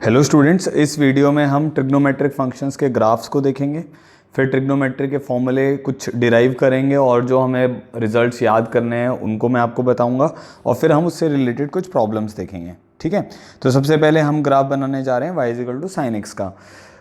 Hello students, इस video में हम ट्रिग्नोमेट्रिक फंक्शंस के ग्राफ्स को देखेंगे। फिर ट्रिग्नोमेट्री के फॉर्मूले कुछ डिराइव करेंगे और जो हमें रिजल्ट्स याद करने हैं उनको मैं आपको बताऊंगा और फिर हम उससे रिलेटेड कुछ प्रॉब्लम्स देखेंगे। ठीक है, तो सबसे पहले हम ग्राफ बनाने जा रहे हैं y equal to sine x का।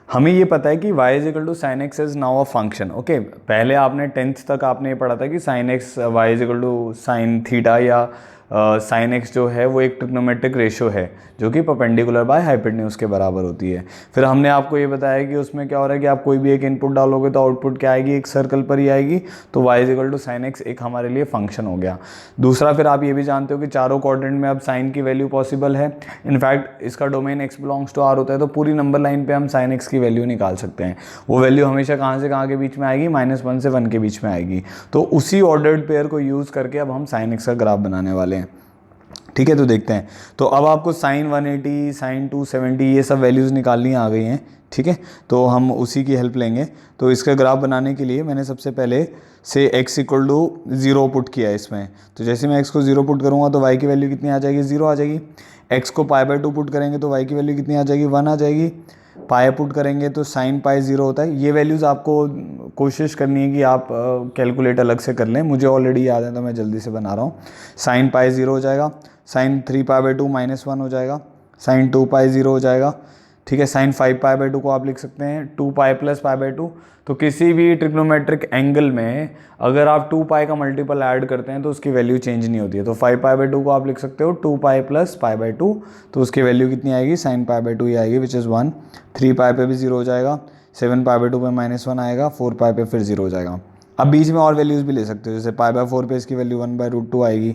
हमें ये पता है कि y equal to sine x is now a function. Okay, पहले आपने 10th तक आपने ये पढ़ा था कि sine x y equal to sine theta या साइन एक्स जो है वो एक ट्रिग्नोमेट्रिक रेशो है जो कि परपेंडिकुलर बाय हाइपोटेन्यूज के बराबर होती है। फिर हमने आपको ये बताया कि उसमें क्या हो रहा है कि आप कोई भी एक इनपुट डालोगे तो आउटपुट क्या आएगी, एक सर्कल पर ही आएगी। तो y equal to sine x एक हमारे लिए फंक्शन हो गया। दूसरा, फिर आप ये भी जानते हो कि चारों क्वाड्रेंट में अब साइन की वैल्यू पॉसिबल है। इनफैक्ट इसका domain x belongs to r होता है, तो पूरी नंबर लाइन पे हम साइन x की वैल्यू निकाल सकते हैं। वो वैल्यू हमेशा कहाँ से कहाँ के बीच में आएगी, -1 से 1 के बीच में आएगी। तो उसी ऑर्डर्ड पेयर को यूज़ करके अब हम साइन x का ग्राफ बनाने वाले हैं। ठीक है, तो देखते हैं। तो अब आपको साइन 180, साइन 270 ये सब वैल्यूज़ निकालनी आ गई हैं। ठीक है, तो हम उसी की हेल्प लेंगे। तो इसका ग्राफ बनाने के लिए मैंने सबसे पहले से x इक्वल टू 0 पुट किया है इसमें। तो जैसे मैं x को 0 पुट करूँगा तो y की वैल्यू कितनी आ जाएगी, 0 आ जाएगी। x को π/2 पुट करेंगे तो y की वैल्यू कितनी आ जाएगी, 1 आ जाएगी। पाई पुट करेंगे तो साइन पाई 0 होता है। ये वैल्यूज़ आपको कोशिश करनी है कि आप कैलकुलेट अलग से कर लें, मुझे ऑलरेडी याद है तो मैं जल्दी से बना रहा हूँ। साइन पाई 0 हो जाएगा, साइन 3π/2 -1 हो जाएगा, साइन 2π 0 हो जाएगा। ठीक है, साइन 5π/2 को आप लिख सकते हैं 2π + π/2। तो किसी भी ट्रिग्नोमेट्रिक एंगल में अगर आप 2π का मल्टीपल ऐड करते हैं तो उसकी वैल्यू चेंज नहीं होती है। तो 5π/2 को आप लिख सकते हो 2π + π/2। तो उसकी वैल्यू कितनी आएगी, साइन π/2 ही आएगी, विच इज़ 1। 3π पे भी 0 हो जाएगा, 7π/2 पे -1 आएगा, 4π पे फिर 0 हो जाएगा। अब बीच में और वैल्यूज़ भी ले सकते हो, जैसे π/4 पे इसकी वैल्यू 1/√2 आएगी।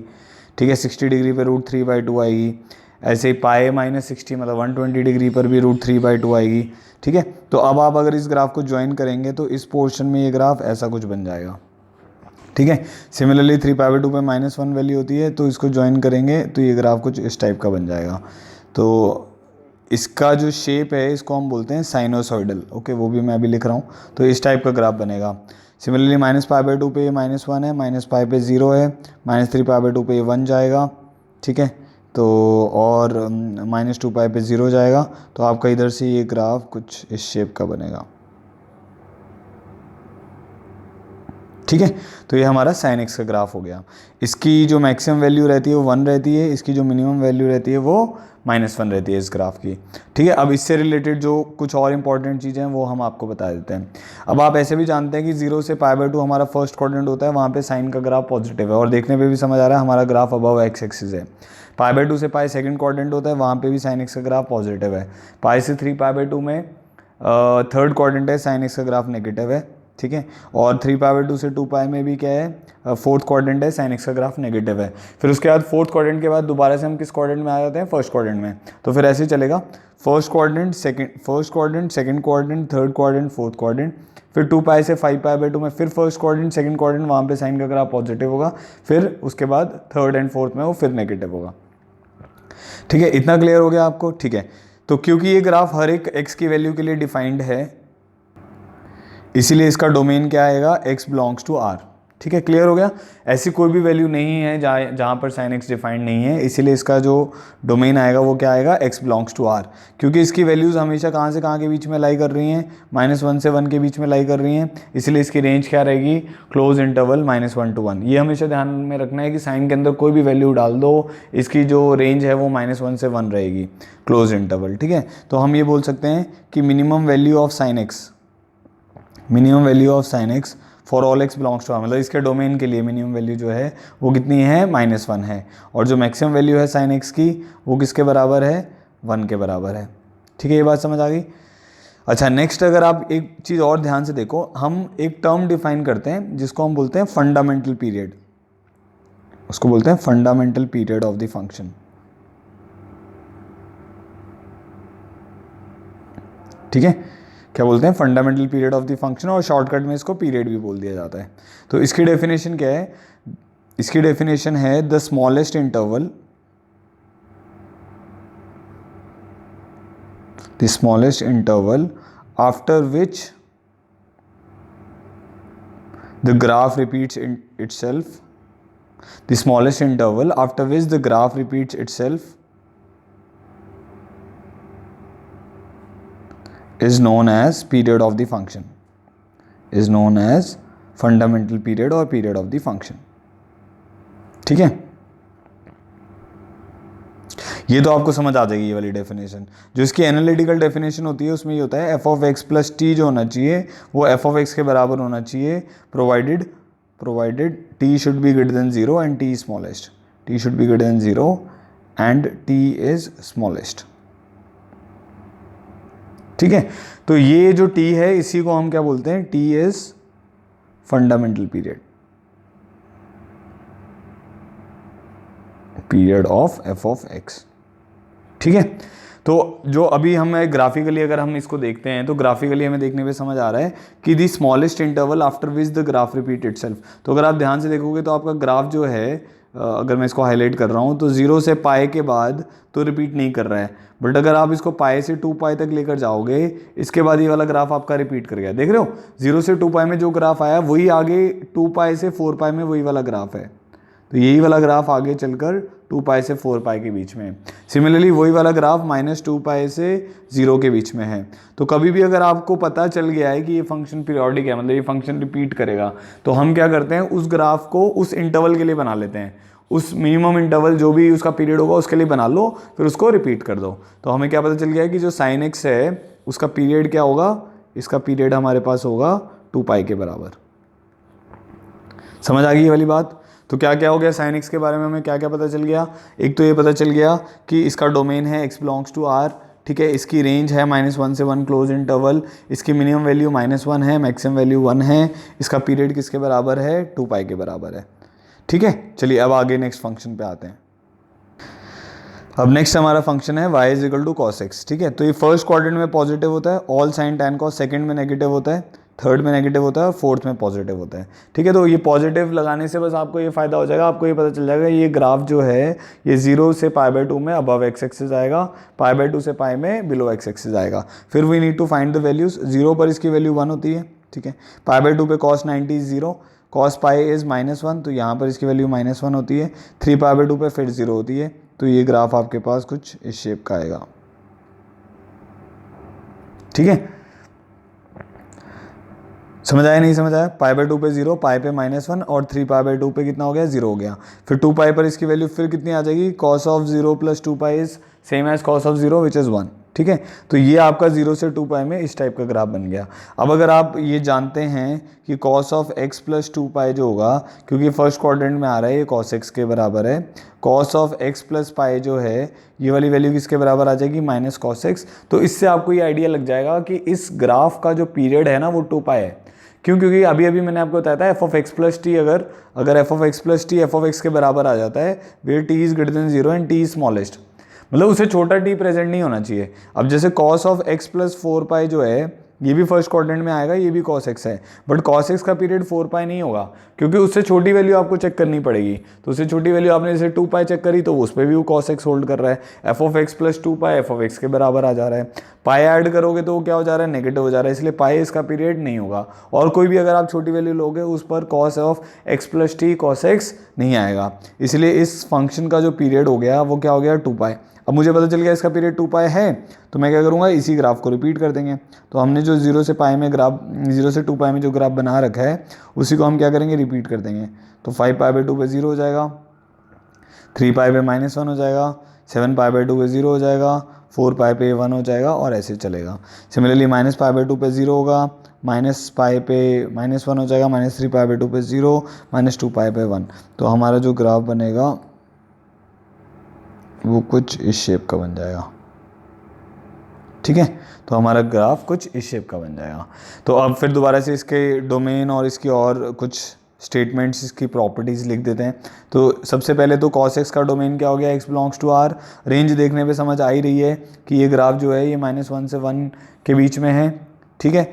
ठीक है, 60 डिग्री पे √3/2 आएगी। ऐसे ही पाए -60 मतलब 120 डिग्री पर भी √3/2 आएगी। ठीक है, तो अब आप अगर इस ग्राफ को ज्वाइन करेंगे तो इस पोर्शन में ये ग्राफ ऐसा कुछ बन जाएगा। ठीक है, सिमिलरली 3π/2 पे -1 वैल्यू होती है, तो इसको ज्वाइन करेंगे तो ये ग्राफ कुछ इस टाइप का बन जाएगा। तो इसका जो शेप है इसको हम बोलते हैं साइनोसॉइडल। ओके, वो भी मैं अभी लिख रहा हूँ। तो इस टाइप का ग्राफ बनेगा। सिमिलरली -π/2 पे ये -1 है, -π पे 0 है, -3π/2 पे ये 1 जाएगा। ठीक है, तो और -2π पे 0 जाएगा। तो आपका इधर से ये ग्राफ कुछ इस शेप का बनेगा। ठीक है, तो ये हमारा साइन एक्स का ग्राफ हो गया। इसकी जो मैक्सिमम वैल्यू रहती है वो 1 रहती है, इसकी जो मिनिमम वैल्यू रहती है वो -1 रहती है इस ग्राफ की। ठीक है, अब इससे रिलेटेड जो कुछ और इंपॉर्टेंट चीज़ें हैं वो हम आपको बता देते हैं। अब आप ऐसे भी जानते हैं कि 0 से π/2 हमारा फर्स्ट क्वाड्रेंट होता है, वहाँ पे साइन का ग्राफ पॉजिटिव है और देखने पे भी समझ आ रहा है हमारा ग्राफ अबव एक्स एक्सिस है। π/2 से पाई सेकंड क्वाड्रेंट होता है, वहाँ पे भी साइन एक्स का ग्राफ पॉजिटिव है। पाई से 3π/2 में थर्ड क्वाड्रेंट है, साइन एक्स का ग्राफ नेगेटिव है। ठीक है, और 3π/2 से 2π में भी क्या है, फोर्थ क्वाड्रेंट है, साइन एक्स का ग्राफ नेगेटिव है। फिर उसके बाद फोर्थ क्वाड्रेंट के बाद दोबारा से हम किस क्वाड्रेंट में आ जाते हैं, फर्स्ट क्वाड्रेंट में। तो फिर ऐसे ही चलेगा, first quadrant, second quadrant, third quadrant, fourth quadrant. फिर 2π से 5π/2 में फिर फर्स्ट क्वाड्रेंट, सेकंड क्वाड्रेंट, वहाँ पे साइन का ग्राफ पॉजिटिव होगा। फिर उसके बाद थर्ड एंड फोर्थ में वो फिर नेगेटिव होगा। ठीक है, इतना क्लियर हो गया आपको। ठीक है, तो क्योंकि ये ग्राफ हर एक एक्स की वैल्यू के लिए डिफाइंड है, इसीलिए इसका डोमेन क्या आएगा, x बिलोंग्स टू r। ठीक है, क्लियर हो गया। ऐसी कोई भी वैल्यू नहीं है जहाँ पर साइन x डिफाइंड नहीं है, इसीलिए इसका जो डोमेन आएगा वो क्या आएगा, x बिलोंग्स टू r। क्योंकि इसकी वैल्यूज़ हमेशा कहाँ से कहाँ के बीच में लाई कर रही हैं, -1 से 1 के बीच में लाई कर रही हैं, इसलिए इसकी रेंज क्या रहेगी, क्लोज इंटरवल -1 to 1। ये हमेशा ध्यान में रखना है कि साइन के अंदर कोई भी वैल्यू डाल दो, इसकी जो रेंज है वो -1 से 1 रहेगी, क्लोज इंटरवल। ठीक है, तो हम ये बोल सकते हैं कि minimum value of sine x for all x belongs to R, मतलब इसके डोमेन के लिए मिनिमम वैल्यू जो है वो कितनी है, -1 है। और जो मैक्सिमम वैल्यू है साइन एक्स की वो किसके बराबर है, 1 के बराबर है। ठीक है, ये बात समझ आ गई। अच्छा, नेक्स्ट अगर आप एक चीज़ और ध्यान से देखो, हम एक टर्म डिफाइन करते हैं जिसको हम बोलते हैं फंडामेंटल पीरियड। उसको बोलते हैं fundamental period of the function. ठीक है, क्या बोलते हैं, fundamental period of the function, और शॉर्टकट में इसको पीरियड भी बोल दिया जाता है। तो इसकी डेफिनेशन क्या है, इसकी डेफिनेशन है the smallest interval after which the graph repeats itself, the smallest interval after which the graph repeats itself is known as period of the function, is known as fundamental period और period of the function. ठीक है, ये तो आपको समझ आ जाएगी ये वाली डेफिनेशन। जो इसकी एनालिटिकल डेफिनेशन होती है उसमें ये होता है F of X plus T जो होना चाहिए वो एफ ऑफ एक्स के बराबर होना चाहिए, provided T should be greater than zero and T smallest, T should be greater than zero and T is smallest. ठीक है, तो ये जो टी है इसी को हम क्या बोलते हैं, T is fundamental period, period of F of x. ठीक है, तो जो अभी हम ग्राफिकली अगर हम इसको देखते हैं तो ग्राफिकली हमें देखने पे समझ आ रहा है कि the smallest interval after which the graph repeat itself. तो अगर आप ध्यान से देखोगे तो आपका ग्राफ जो है अगर मैं इसको हाईलाइट कर रहा हूँ तो 0 से पाई के बाद तो रिपीट नहीं कर रहा है, बट अगर आप इसको पाई से 2 पाई तक लेकर जाओगे इसके बाद ये वाला ग्राफ आपका रिपीट कर गया। देख रहे हो 0 से 2 पाई में जो ग्राफ आया वही आगे 2 पाई से 4 पाई में वही वाला ग्राफ है, तो यही वाला ग्राफ आगे चलकर 2 पाई से 4 पाई के बीच में है। सिमिलरली वही वाला ग्राफ -2 पाई से 0 के बीच में है। तो कभी भी अगर आपको पता चल गया है कि ये फंक्शन पीरियोडिक है, मतलब ये फंक्शन रिपीट करेगा, तो हम क्या करते हैं उस ग्राफ को उस इंटरवल के लिए बना लेते हैं, उस मिनिमम इंटरवल जो भी उसका पीरियड होगा उसके लिए बना लो, फिर उसको रिपीट कर दो। तो हमें क्या पता चल गया है कि जो साइन एक्स है उसका पीरियड क्या होगा, इसका पीरियड हमारे पास होगा 2 पाई के बराबर। समझ आ गई ये वाली बात। तो क्या क्या हो गया साइन एक्स के बारे में हमें क्या क्या पता चल गया, एक तो ये पता चल गया कि इसका डोमेन है एक्स बिलोंग्स टू आर। ठीक है, इसकी रेंज है -1 से 1 क्लोज इंटरवल, इसकी मिनिमम वैल्यू -1 है, मैक्सिमम वैल्यू 1 है, इसका पीरियड किसके बराबर है, 2 पाई के बराबर है। ठीक है, चलिए अब आगे नेक्स्ट फंक्शन पे आते हैं। अब नेक्स्ट हमारा फंक्शन है y is equal to cos x. ठीक है, तो ये फर्स्ट क्वाड्रेंट में पॉजिटिव होता है, all sign tan cos, second में नेगेटिव होता है, थर्ड में नेगेटिव होता है और फोर्थ में पॉजिटिव होता है। ठीक है, तो ये पॉजिटिव लगाने से बस आपको ये फायदा हो जाएगा, आपको ये पता चल जाएगा ये ग्राफ जो है ये 0 से π/2 में अबव एक्स एक्सिस आएगा, π/2 से पाई में बिलो एक्स एक्सिस आएगा। फिर we need to find the values. 0 पर इसकी वैल्यू 1 होती है। ठीक है, π/2 पे cos 90 is 0, cos pi is -1, तो यहाँ पर इसकी वैल्यू -1 होती है। 3 π/2 पे फिर 0 होती है, तो ये ग्राफ आपके पास कुछ इस शेप का आएगा। ठीक है, समझ आया नहीं समझ आया, π/2 पे 0, पाई पे -1 और 3 π/2 पे कितना हो गया, 0 हो गया। फिर 2 पाई पर इसकी वैल्यू फिर कितनी आ जाएगी, cos of 0 plus 2 pi is same as cos of 0 which is 1। ठीक है, तो ये आपका 0 से 2 पाई में इस टाइप का ग्राफ बन गया। अब अगर आप ये जानते हैं कि cos ऑफ x प्लस 2 पाई जो होगा, क्योंकि फर्स्ट क्वाड्रेंट में आ रहा है ये cos x के बराबर है, cos ऑफ x प्लस पाई जो है ये वाली वैल्यू किसके बराबर आ जाएगी, -cos x। तो इससे आपको ये आइडिया लग जाएगा कि इस ग्राफ का जो पीरियड है ना वो 2 पाई है। क्यों, क्योंकि अभी अभी मैंने आपको बताया था F of X plus T, अगर F of X plus T F of X के बराबर आ जाता है where T is greater than 0 and T is smallest, मतलब उसे छोटा टी प्रेजेंट नहीं होना चाहिए। अब जैसे cos ऑफ x प्लस 4 पाई जो है ये भी फर्स्ट क्वाड्रेंट में आएगा, ये भी cos x है, बट cos x का पीरियड 4 पाई नहीं होगा क्योंकि उससे छोटी वैल्यू आपको चेक करनी पड़ेगी। तो उससे छोटी वैल्यू आपने जैसे 2 पाई चेक करी तो उस पर भी वो cos x होल्ड कर रहा है। F of X plus 2 pi F of X के बराबर आ जा रहा है, पाई ऐड करोगे तो वो क्या हो जा रहा है, नेगेटिव हो जा रहा है, इसलिए पाई इसका पीरियड नहीं होगा। और कोई भी अगर आप छोटी वैल्यू लोगे उस पर cos of x plus T cos x नहीं आएगा, इसलिए इस फंक्शन का जो पीरियड हो गया वो क्या हो गया, 2 पाई। अब मुझे पता चल गया इसका पीरियड 2 पाई है, तो मैं क्या करूँगा, इसी ग्राफ को रिपीट कर देंगे। तो हमने जो 0 से पाई में ग्राफ 0 से 2 पाई में जो ग्राफ बना रखा है उसी को हम क्या करेंगे, रिपीट कर देंगे। तो 5 π/2 पे 0 हो जाएगा, 3 पाई पे -1 हो जाएगा, 7 π/2 पे 0 हो जाएगा, 4 पाई पे 1 हो जाएगा और ऐसे चलेगा। सिमिलरली -π/2 पे 0 होगा, -पाई पे -1 हो जाएगा, -3 π/2 पे 0, -2 पाई पे 1। तो हमारा जो ग्राफ बनेगा वो कुछ इस शेप का बन जाएगा। ठीक है, तो हमारा ग्राफ कुछ इस शेप का बन जाएगा। तो अब फिर दोबारा से इसके डोमेन और इसकी और कुछ स्टेटमेंट्स, इसकी प्रॉपर्टीज़ लिख देते हैं। तो सबसे पहले तो cos x का डोमेन क्या हो गया, x belongs to r। Range देखने पे समझ आ ही रही है कि ये ग्राफ जो है ये -1 से 1 के बीच में है। ठीक है,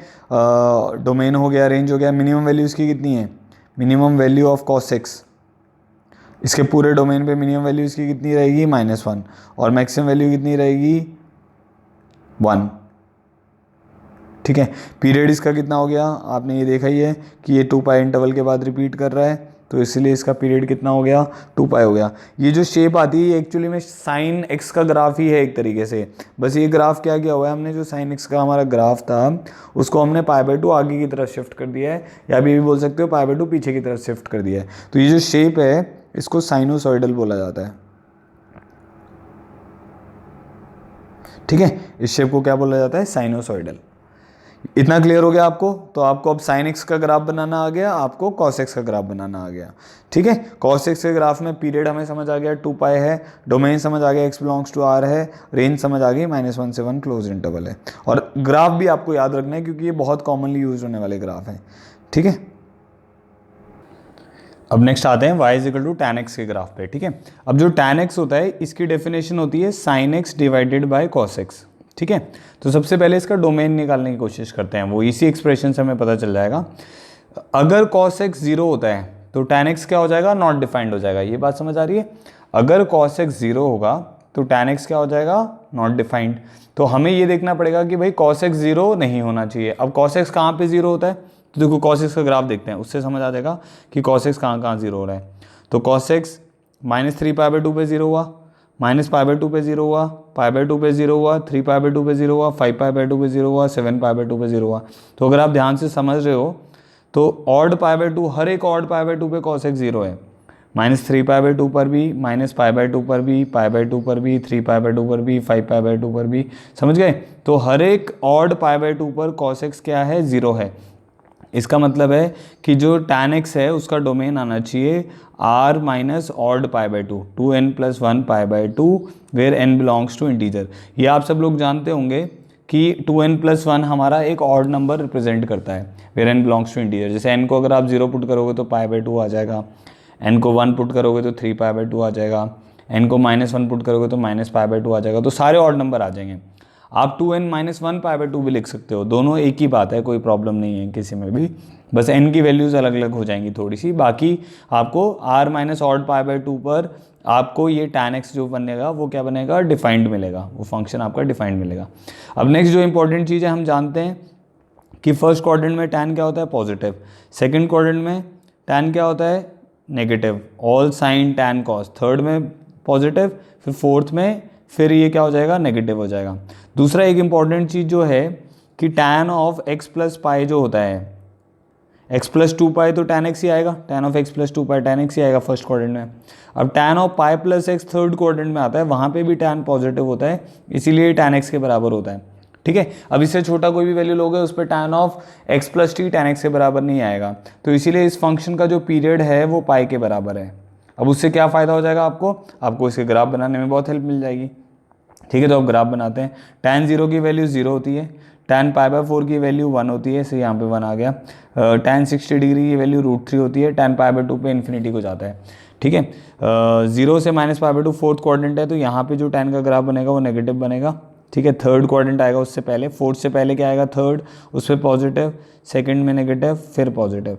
डोमेन हो गया, रेंज हो गया। मिनिमम वैल्यू इसकी कितनी है, minimum value of cos x, इसके पूरे डोमेन पे मिनिमम वैल्यू इसकी कितनी रहेगी, -1, और मैक्सिमम वैल्यू कितनी रहेगी, 1। ठीक है, पीरियड इसका कितना हो गया, आपने ये देखा ही है कि ये 2 पाई इंटरवल के बाद रिपीट कर रहा है, तो इसीलिए इसका पीरियड कितना हो गया, 2 पाई हो गया। ये जो शेप आती है ये एक्चुअली में साइन एक्स का ग्राफ ही है एक तरीके से, बस ये ग्राफ क्या किया हुआ है हमने, जो साइन एक्स का हमारा ग्राफ था उसको हमने π/2 आगे की तरफ शिफ्ट कर दिया है, या अभी भी बोल सकते हो π/2 पीछे की तरफ शिफ्ट कर दिया है। तो ये जो शेप है इसको साइनोसॉइडल बोला जाता है, ठीक है। इस शेप को क्या बोला जाता है, साइनोसॉइडल। इतना क्लियर हो गया आपको? तो आपको अब साइन एक्स का ग्राफ बनाना आ गया, आपको कॉस एक्स का ग्राफ बनाना आ गया, ठीक है। कॉस एक्स के ग्राफ में पीरियड हमें समझ आ गया 2 पाई है, डोमेन समझ आ गया x बिलोंग्स टू r है, रेंज समझ आ गई -1 से 1 क्लोज इंटरवल है, और ग्राफ भी आपको याद रखना है क्योंकि ये बहुत कॉमनली यूज होने वाले ग्राफ हैं, ठीक है। अब नेक्स्ट आते हैं y is equal to tan x के ग्राफ पे, ठीक है। अब जो tan x होता है इसकी डेफिनेशन होती है sin x divided by cos x, ठीक है। तो सबसे पहले इसका डोमेन निकालने की कोशिश करते हैं, वो इसी एक्सप्रेशन से हमें पता चल जाएगा। अगर cos x 0 होता है तो tan x क्या हो जाएगा, नॉट डिफाइंड हो जाएगा। ये बात समझ आ रही है? अगर cos x 0 होगा तो tan x क्या हो जाएगा, नॉट डिफाइंड। तो हमें ये देखना पड़ेगा कि भाई cos x 0 नहीं होना चाहिए। अब cos x कहाँ पे 0 होता है, तो देखो cos x का ग्राफ देखते हैं, उससे समझ आ जाएगा कि cos x कहाँ कहाँ 0 हो रहा है। तो cos x -3 π/2 पे 0 हुआ, -π/2 पे 0 हुआ, π/2 पे 0 हुआ, 3 π/2 पे 0 हुआ, 5 π/2 पे 0 हुआ, 7 π/2 पे 0 हुआ। तो अगर आप ध्यान से समझ रहे हो तो ऑड π/2, हर एक ऑड π/2 पे cos x 0 है, -3 π/2 पर भी, -π/2 पर भी, π/2 पर भी, 3 π/2 पर भी, 5 π/2 पर भी, समझ गए। तो हर एक ऑड π/2 पर cos x क्या है, 0 है। इसका मतलब है कि जो tan x है उसका डोमेन आना चाहिए r minus odd π/2, 2n+1 π/2 where n belongs to integer. ये आप सब लोग जानते होंगे कि 2n+1 हमारा एक ऑड नंबर रिप्रेजेंट करता है where n belongs to integer. जैसे n को अगर आप 0 पुट करोगे तो π/2 आ जाएगा, n को 1 पुट करोगे तो 3 π/2 आ जाएगा, n को -1 पुट करोगे तो -π/2 आ जाएगा। तो सारे ऑड नंबर आ जाएंगे। आप 2n-1 π/2 भी लिख सकते हो, दोनों एक ही बात है, कोई प्रॉब्लम नहीं है किसी में भी, बस n की वैल्यूज़ अलग अलग हो जाएंगी थोड़ी सी। बाकी आपको r माइनस ऑड π/2 पर आपको ये tan x जो बनेगा वो क्या बनेगा, डिफाइंड मिलेगा, वो फंक्शन आपका डिफाइंड मिलेगा। अब नेक्स्ट जो इंपॉर्टेंट चीज़ है, हम जानते हैं कि फर्स्ट क्वाड्रेंट में tan क्या होता है, पॉजिटिव, सेकेंड क्वाड्रेंट में tan क्या होता है, negative, all sine tan cos, third में पॉजिटिव, फिर फोर्थ में फिर ये क्या हो जाएगा, नेगेटिव हो जाएगा। दूसरा एक इंपॉर्टेंट चीज़ जो है कि tan ऑफ x प्लस पाई जो होता है, x प्लस 2 पाई तो tan x ही आएगा, tan of x plus 2 pi tan x ही आएगा फर्स्ट क्वाड्रेंट में। अब tan of pi plus x third quadrant में आता है, वहाँ पे भी tan पॉजिटिव होता है, इसीलिए tan x के बराबर होता है, ठीक है। अब इससे छोटा कोई भी वैल्यू लोगे उस पर tan of x plus t tan x के बराबर नहीं आएगा, तो इसीलिए इस फंक्शन का जो पीरियड है वो पाई के बराबर है। अब उससे क्या फ़ायदा हो जाएगा आपको इसके ग्राफ बनाने में बहुत हेल्प मिल जाएगी, ठीक है। तो अब ग्राफ बनाते हैं। tan 0 की वैल्यू 0 होती है, tan π/4 की वैल्यू 1 होती है, इसे यहाँ पे 1 आ गया। tan 60 डिग्री की वैल्यू √3 होती है, tan π/2 पे इन्फिनिटी को जाता है, ठीक है। 0 से -π/2 फोर्थ क्वाड्रेंट है, तो यहाँ पे जो tan का ग्राफ बनेगा वो नेगेटिव बनेगा, ठीक है। थर्ड क्वाड्रेंट आएगा उससे पहले, फोर्थ से पहले क्या आएगा, थर्ड, उस पर पॉजिटिव, सेकेंड में नेगेटिव, फिर पॉजिटिव,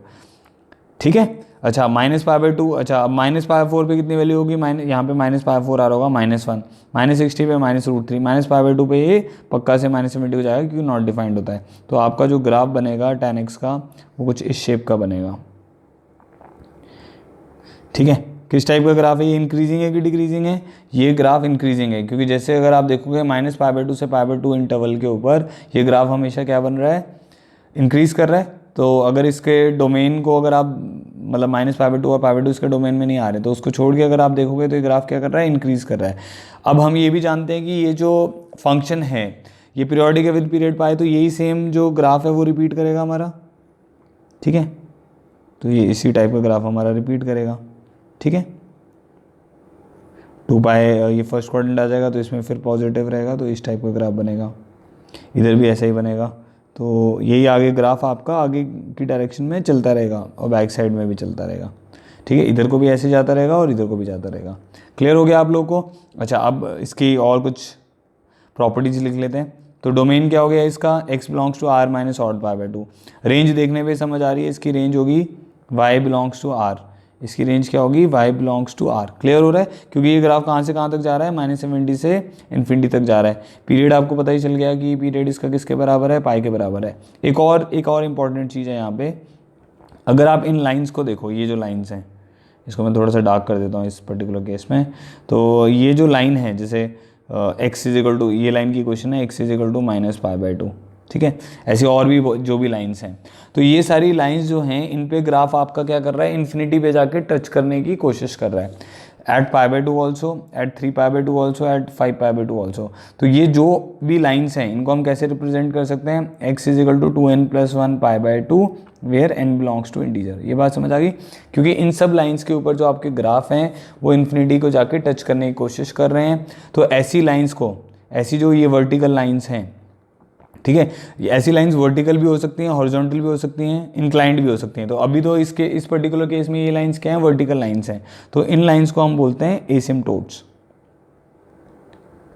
ठीक है। अच्छा -π/2, अच्छा अब -π/4 पे कितनी वैल्यू होगी, यहाँ पे -π/4 आ रहा होगा, -1, -60 पे -√3, -π/2 पे ये पक्का से -70 हो जाएगा क्योंकि नॉट डिफाइंड होता है। तो आपका जो ग्राफ बनेगा tan x का वो कुछ इस शेप का बनेगा, ठीक है। किस टाइप का ग्राफ है ये, इंक्रीजिंग है कि डिक्रीजिंग है, ये ग्राफ इंक्रीजिंग है, क्योंकि जैसे अगर आप देखोगे -π/2 से π/2 इंटरवल के ऊपर ये ग्राफ हमेशा क्या बन रहा है, इंक्रीज कर रहा है। तो अगर इसके डोमेन को अगर आप मतलब -π/2 और π/2 इसके डोमेन में नहीं आ रहे, तो उसको छोड़ के अगर आप देखोगे तो ये ग्राफ क्या कर रहा है, इंक्रीज कर रहा है। अब हम ये भी जानते हैं कि ये जो फंक्शन है ये पीरियोडिक है विद पीरियड पाए, तो यही सेम जो ग्राफ है वो रिपीट करेगा हमारा, ठीक है। तो ये इसी टाइप का ग्राफ हमारा रिपीट करेगा, ठीक है। 2 पाई ये फर्स्ट क्वाड्रेंट आ जाएगा तो इसमें फिर पॉजिटिव रहेगा, तो इस टाइप का ग्राफ बनेगा, इधर भी ऐसा ही बनेगा। तो यही आगे ग्राफ आपका आगे की डायरेक्शन में चलता रहेगा और बैक साइड में भी चलता रहेगा, ठीक है। इधर को भी ऐसे जाता रहेगा और इधर को भी जाता रहेगा। क्लियर हो गया आप लोगों को? अच्छा अब इसकी और कुछ प्रॉपर्टीज लिख लेते हैं। तो डोमेन क्या हो गया इसका, x belongs to r minus odd π/2। Range देखने पे समझ आ रही है, इसकी रेंज होगी y बिलोंग्स टू r, इसकी रेंज क्या होगी, y belongs to r। Clear हो रहा है? क्योंकि ये ग्राफ कहाँ से कहाँ तक जा रहा है, -70 से इन्फिनिटी तक जा रहा है। पीरियड आपको पता ही चल गया कि पीरियड इसका किसके बराबर है, पाई के बराबर है। एक और इंपॉर्टेंट चीज़ है यहाँ पे, अगर आप इन लाइन्स को देखो, ये जो लाइन्स हैं इसको मैं थोड़ा सा डार्क कर देता हूँ इस पर्टिकुलर केस में। तो ये जो लाइन है, जैसे एक्स इज इक्वल टू, ये लाइन की क्वेश्चन है एक्स इज इक्वल टू -π/2, ठीक है। ऐसी और भी जो भी लाइंस हैं, तो ये सारी लाइंस जो हैं इन पे ग्राफ आपका क्या कर रहा है, इन्फिनिटी पे जाके टच करने की कोशिश कर रहा है, at π/2 also, at 3π/2 also, at 5π/2 also. तो ये जो भी लाइंस हैं इनको हम कैसे रिप्रेजेंट कर सकते हैं, x is equal to 2n+1 π/2 where n belongs to integer. ये बात समझ आ गई, क्योंकि इन सब लाइंस के ऊपर जो आपके ग्राफ हैं वो इन्फिनिटी को जाके टच करने की कोशिश कर रहे हैं। तो ऐसी लाइंस को, ऐसी जो ये वर्टिकल लाइंस हैं, ठीक है, ऐसी लाइंस वर्टिकल भी हो सकती हैं, हॉरिजॉन्टल भी हो सकती हैं, इंक्लाइंड भी हो सकती हैं। तो अभी तो इसके इस पर्टिकुलर केस में ये लाइंस क्या हैं, वर्टिकल लाइंस हैं। तो इन लाइंस को हम बोलते हैं एसिम्प्टोट्स,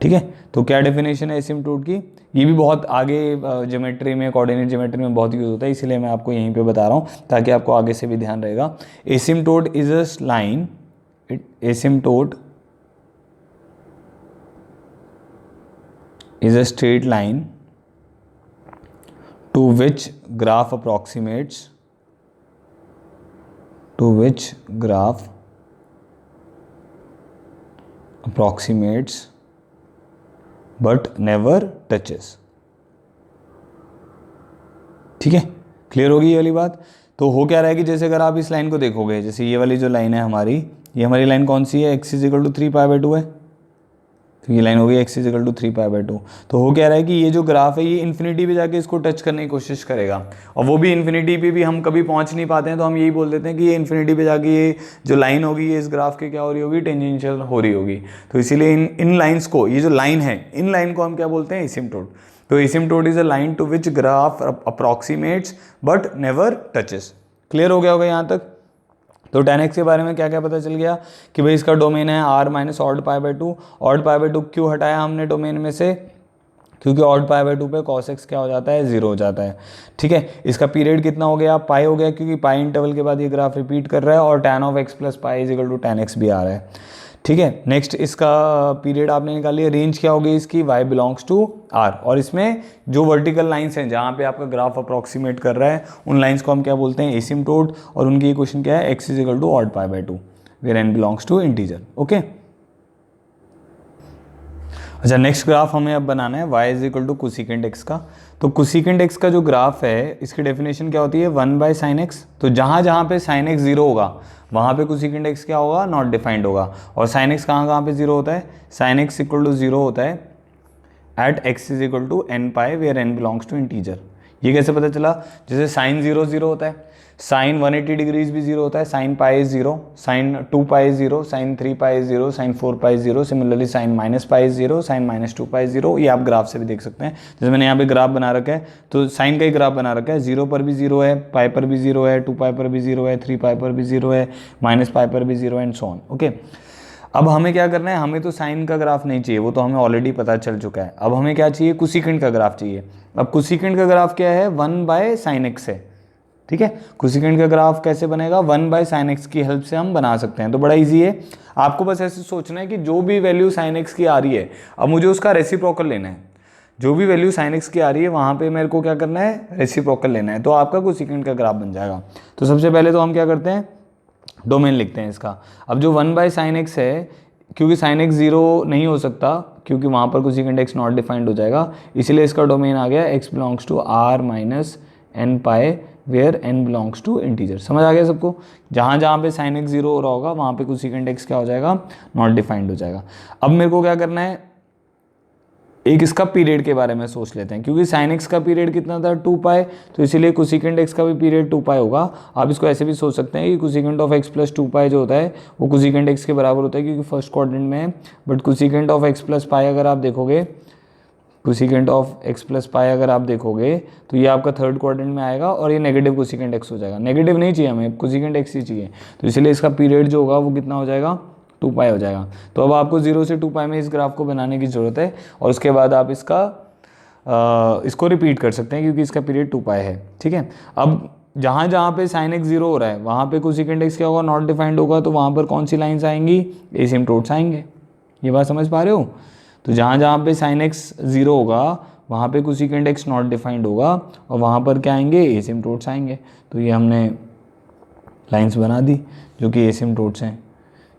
ठीक है। तो क्या डेफिनेशन है एसिम्प्टोट की, ये भी बहुत आगे ज्योमेट्री में, कोऑर्डिनेट ज्योमेट्री में बहुत यूज होता है, इसीलिए मैं आपको यहीं पे बता रहा हूँ ताकि आपको आगे से भी ध्यान रहेगा। Asymptote is a line, asymptote is a straight line to which graph approximates but never touches, ठीक है। क्लियर होगी ये वाली बात। तो हो क्या रहा है कि जैसे अगर आप इस लाइन को देखोगे, जैसे ये वाली जो लाइन है हमारी, ये हमारी लाइन कौन सी है, x इज इक्वल टू 3π/2 है, तो ये लाइन हो गई x इज इक्वल टू 3π/2। तो हो क्या रहा है कि ये जो ग्राफ है ये इन्फिनिटी पे जाके इसको टच करने की कोशिश करेगा, और वो भी इन्फिनिटी पे भी हम कभी पहुंच नहीं पाते हैं, तो हम यही बोल देते हैं कि ये इन्फिनिटी पे जाके ये जो लाइन होगी ये इस ग्राफ के क्या हो रही होगी, टेंजेंशियल हो रही होगी। तो इसीलिए इन लाइन्स को, ये जो लाइन है, इन लाइन को हम क्या बोलते हैं, एसिम्प्टोट। तो asymptote is a line to which graph approximates but never touches. Clear हो गया होगा यहाँ तक। तो tan x के बारे में क्या क्या पता चल गया कि भाई इसका डोमेन है r माइनस ऑड π/2। ऑड π/2 क्यों हटाया हमने डोमेन में से, क्योंकि ऑड π/2 पे cos x क्या हो जाता है, 0 हो जाता है, ठीक है। इसका पीरियड कितना हो गया, पाई हो गया, क्योंकि पाई इंटरवल के बाद ये ग्राफ रिपीट कर रहा है, और tan of x plus pi is equal to tan x भी आ रहा है, ठीक है। नेक्स्ट इसका पीरियड आपने निकाल लिया, रेंज क्या होगी इसकी, y बिलोंग्स टू r, और इसमें जो वर्टिकल लाइंस हैं जहाँ पे आपका ग्राफ अप्रॉक्सीमेट कर रहा है उन लाइंस को हम क्या बोलते हैं, एसिम्प्टोट। और उनकी इक्वेशन क्या है, x is equal to odd π/2 where n belongs to integer, okay. अच्छा, नेक्स्ट ग्राफ हमें अब बनाना है y is equal to cosecant x का। तो कोसिकेंट x का जो ग्राफ है इसकी डेफिनेशन क्या होती है, 1/sin x। तो जहाँ जहाँ पे sin x 0 होगा वहाँ पे कोसिकेंट x क्या होगा, नॉट डिफाइंड होगा। और sin x कहाँ कहाँ पे 0 होता है, sin x इक्वल टू 0 होता है at x is equal to n π where n belongs to integer. ये कैसे पता चला, जैसे sin 0 0 होता है, sin 180 डिग्रीज भी 0 होता है, sin π is 0, sin 2π is 0, sin 3π is 0, sin 4π is 0, similarly sin -π is 0, sin -2π is 0। ये आप ग्राफ से भी देख सकते हैं। जैसे मैंने यहाँ पे ग्राफ बना रखा है, तो sin का ही ग्राफ बना रखा है, 0 पर भी 0 है, π पर भी 0 है, 2π पर भी 0 है, 3π पर भी 0 है, -π पर भी 0 है, एंड सो ऑन, ओके। अब हमें क्या करना है, हमें तो साइन का ग्राफ नहीं चाहिए, वो तो हमें ऑलरेडी पता चल चुका है। अब हमें क्या चाहिए, कोसिकेंट का ग्राफ चाहिए। अब कोसिकेंट का ग्राफ क्या है, 1/sin x है, ठीक है। कोसिकेंट का ग्राफ कैसे बनेगा, 1/sin x की हेल्प से हम बना सकते हैं। तो बड़ा इजी है, आपको बस ऐसे सोचना है कि जो भी वैल्यू sin x की आ रही है, अब मुझे उसका रेसिप्रोकल लेना है। जो भी वैल्यू sin x की आ रही है वहाँ पे मेरे को क्या करना है, रेसिप्रोकल लेना है, तो आपका कोसिकेंट का ग्राफ बन जाएगा। तो सबसे पहले तो हम क्या करते हैं, डोमेन लिखते हैं इसका। अब जो 1/sin x है, क्योंकि sin x 0 नहीं हो सकता, क्योंकि वहाँ पर कोसिकेंट x नॉट डिफाइंड हो जाएगा, इसीलिए इसका डोमेन आ गया x belongs to r minus n π where n belongs to integer. समझ आ गया सबको। जहाँ जहाँ पे sin x 0 हो रहा होगा वहाँ पे कोसिकेंट x क्या हो जाएगा, नॉट डिफाइंड हो जाएगा। अब मेरे को क्या करना है, एक इसका पीरियड के बारे में सोच लेते हैं, क्योंकि sin x का पीरियड कितना था, 2π, तो इसीलिए कोसिकेंट x का भी पीरियड 2π होगा। आप इसको ऐसे भी सोच सकते हैं कि कोसिकेंट ऑफ x प्लस 2π जो होता है वो कोसिकेंट x के बराबर होता है, क्योंकि फर्स्ट क्वाड्रेंट में है। But cosecant of x plus पाई अगर आप देखोगे, कोसिकेंट ऑफ x प्लस पाई अगर आप देखोगे तो ये आपका थर्ड क्वाड्रेंट में आएगा, और ये नेगेटिव कोसिकेंट x हो जाएगा। नेगेटिव नहीं चाहिए हमें, कोसिकेंट x ही चाहिए, तो इसलिए इसका पीरियड जो होगा वो कितना हो जाएगा, 2π हो जाएगा। तो अब आपको 0 से 2π में इस ग्राफ को बनाने की ज़रूरत है, और उसके बाद आप इसको रिपीट कर सकते हैं, क्योंकि इसका पीरियड 2π है, ठीक है। अब जहाँ जहाँ पे sin x 0 हो रहा है वहाँ पे कोसिकेंट x क्या होगा, नॉट डिफाइंड होगा, तो वहाँ पर कौन सी लाइन्स आएंगी, एसिम्प्टोट्स आएंगे। ये बात समझ पा रहे हो। तो जहाँ जहाँ पे sin x 0 होगा वहाँ पे कोसिकेंट x नॉट डिफाइंड होगा, और वहाँ पर क्या आएंगे, एसिम्प्टोट्स आएंगे। तो ये हमने लाइंस बना दी जो कि एसिम्प्टोट्स हैं,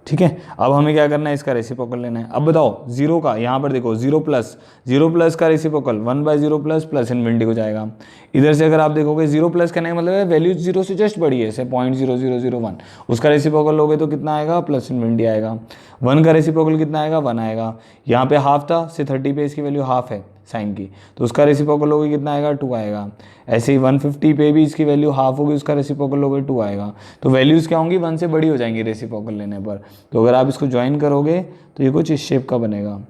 ठीक है। अब हमें क्या करना है, इसका रेसिप्रोकल लेना है। अब बताओ जीरो का, यहाँ पर देखो जीरो प्लस का रेसिप्रोकल 1/0 प्लस प्लस इन्फिनिटी हो जाएगा। इधर से अगर आप देखोगे जीरो प्लस करने का मतलब है वैल्यू जीरो से जस्ट बड़ी है, से 0.0001, उसका रेसिप्रोकल लोगे तो कितना आएगा, प्लस इन्फिनिटी आएगा। 1 का रेसिप्रोकल कितना आएगा, 1 आएगा। यहाँ पे हाफ था, से 30 पे इसकी वैल्यू हाफ है साइन की, तो उसका रेसिप्रोकल लोगे कितना आएगा, 2 आएगा। ऐसे ही 150 पे भी इसकी वैल्यू हाफ होगी, उसका रेसिप्रोकल लोगे 2 आएगा। तो वैल्यूज़ क्या होंगी, 1 से बड़ी हो जाएंगी रेसिप्रोकल लेने पर। तो अगर आप इसको ज्वाइन करोगे तो ये कुछ इस शेप का बनेगा।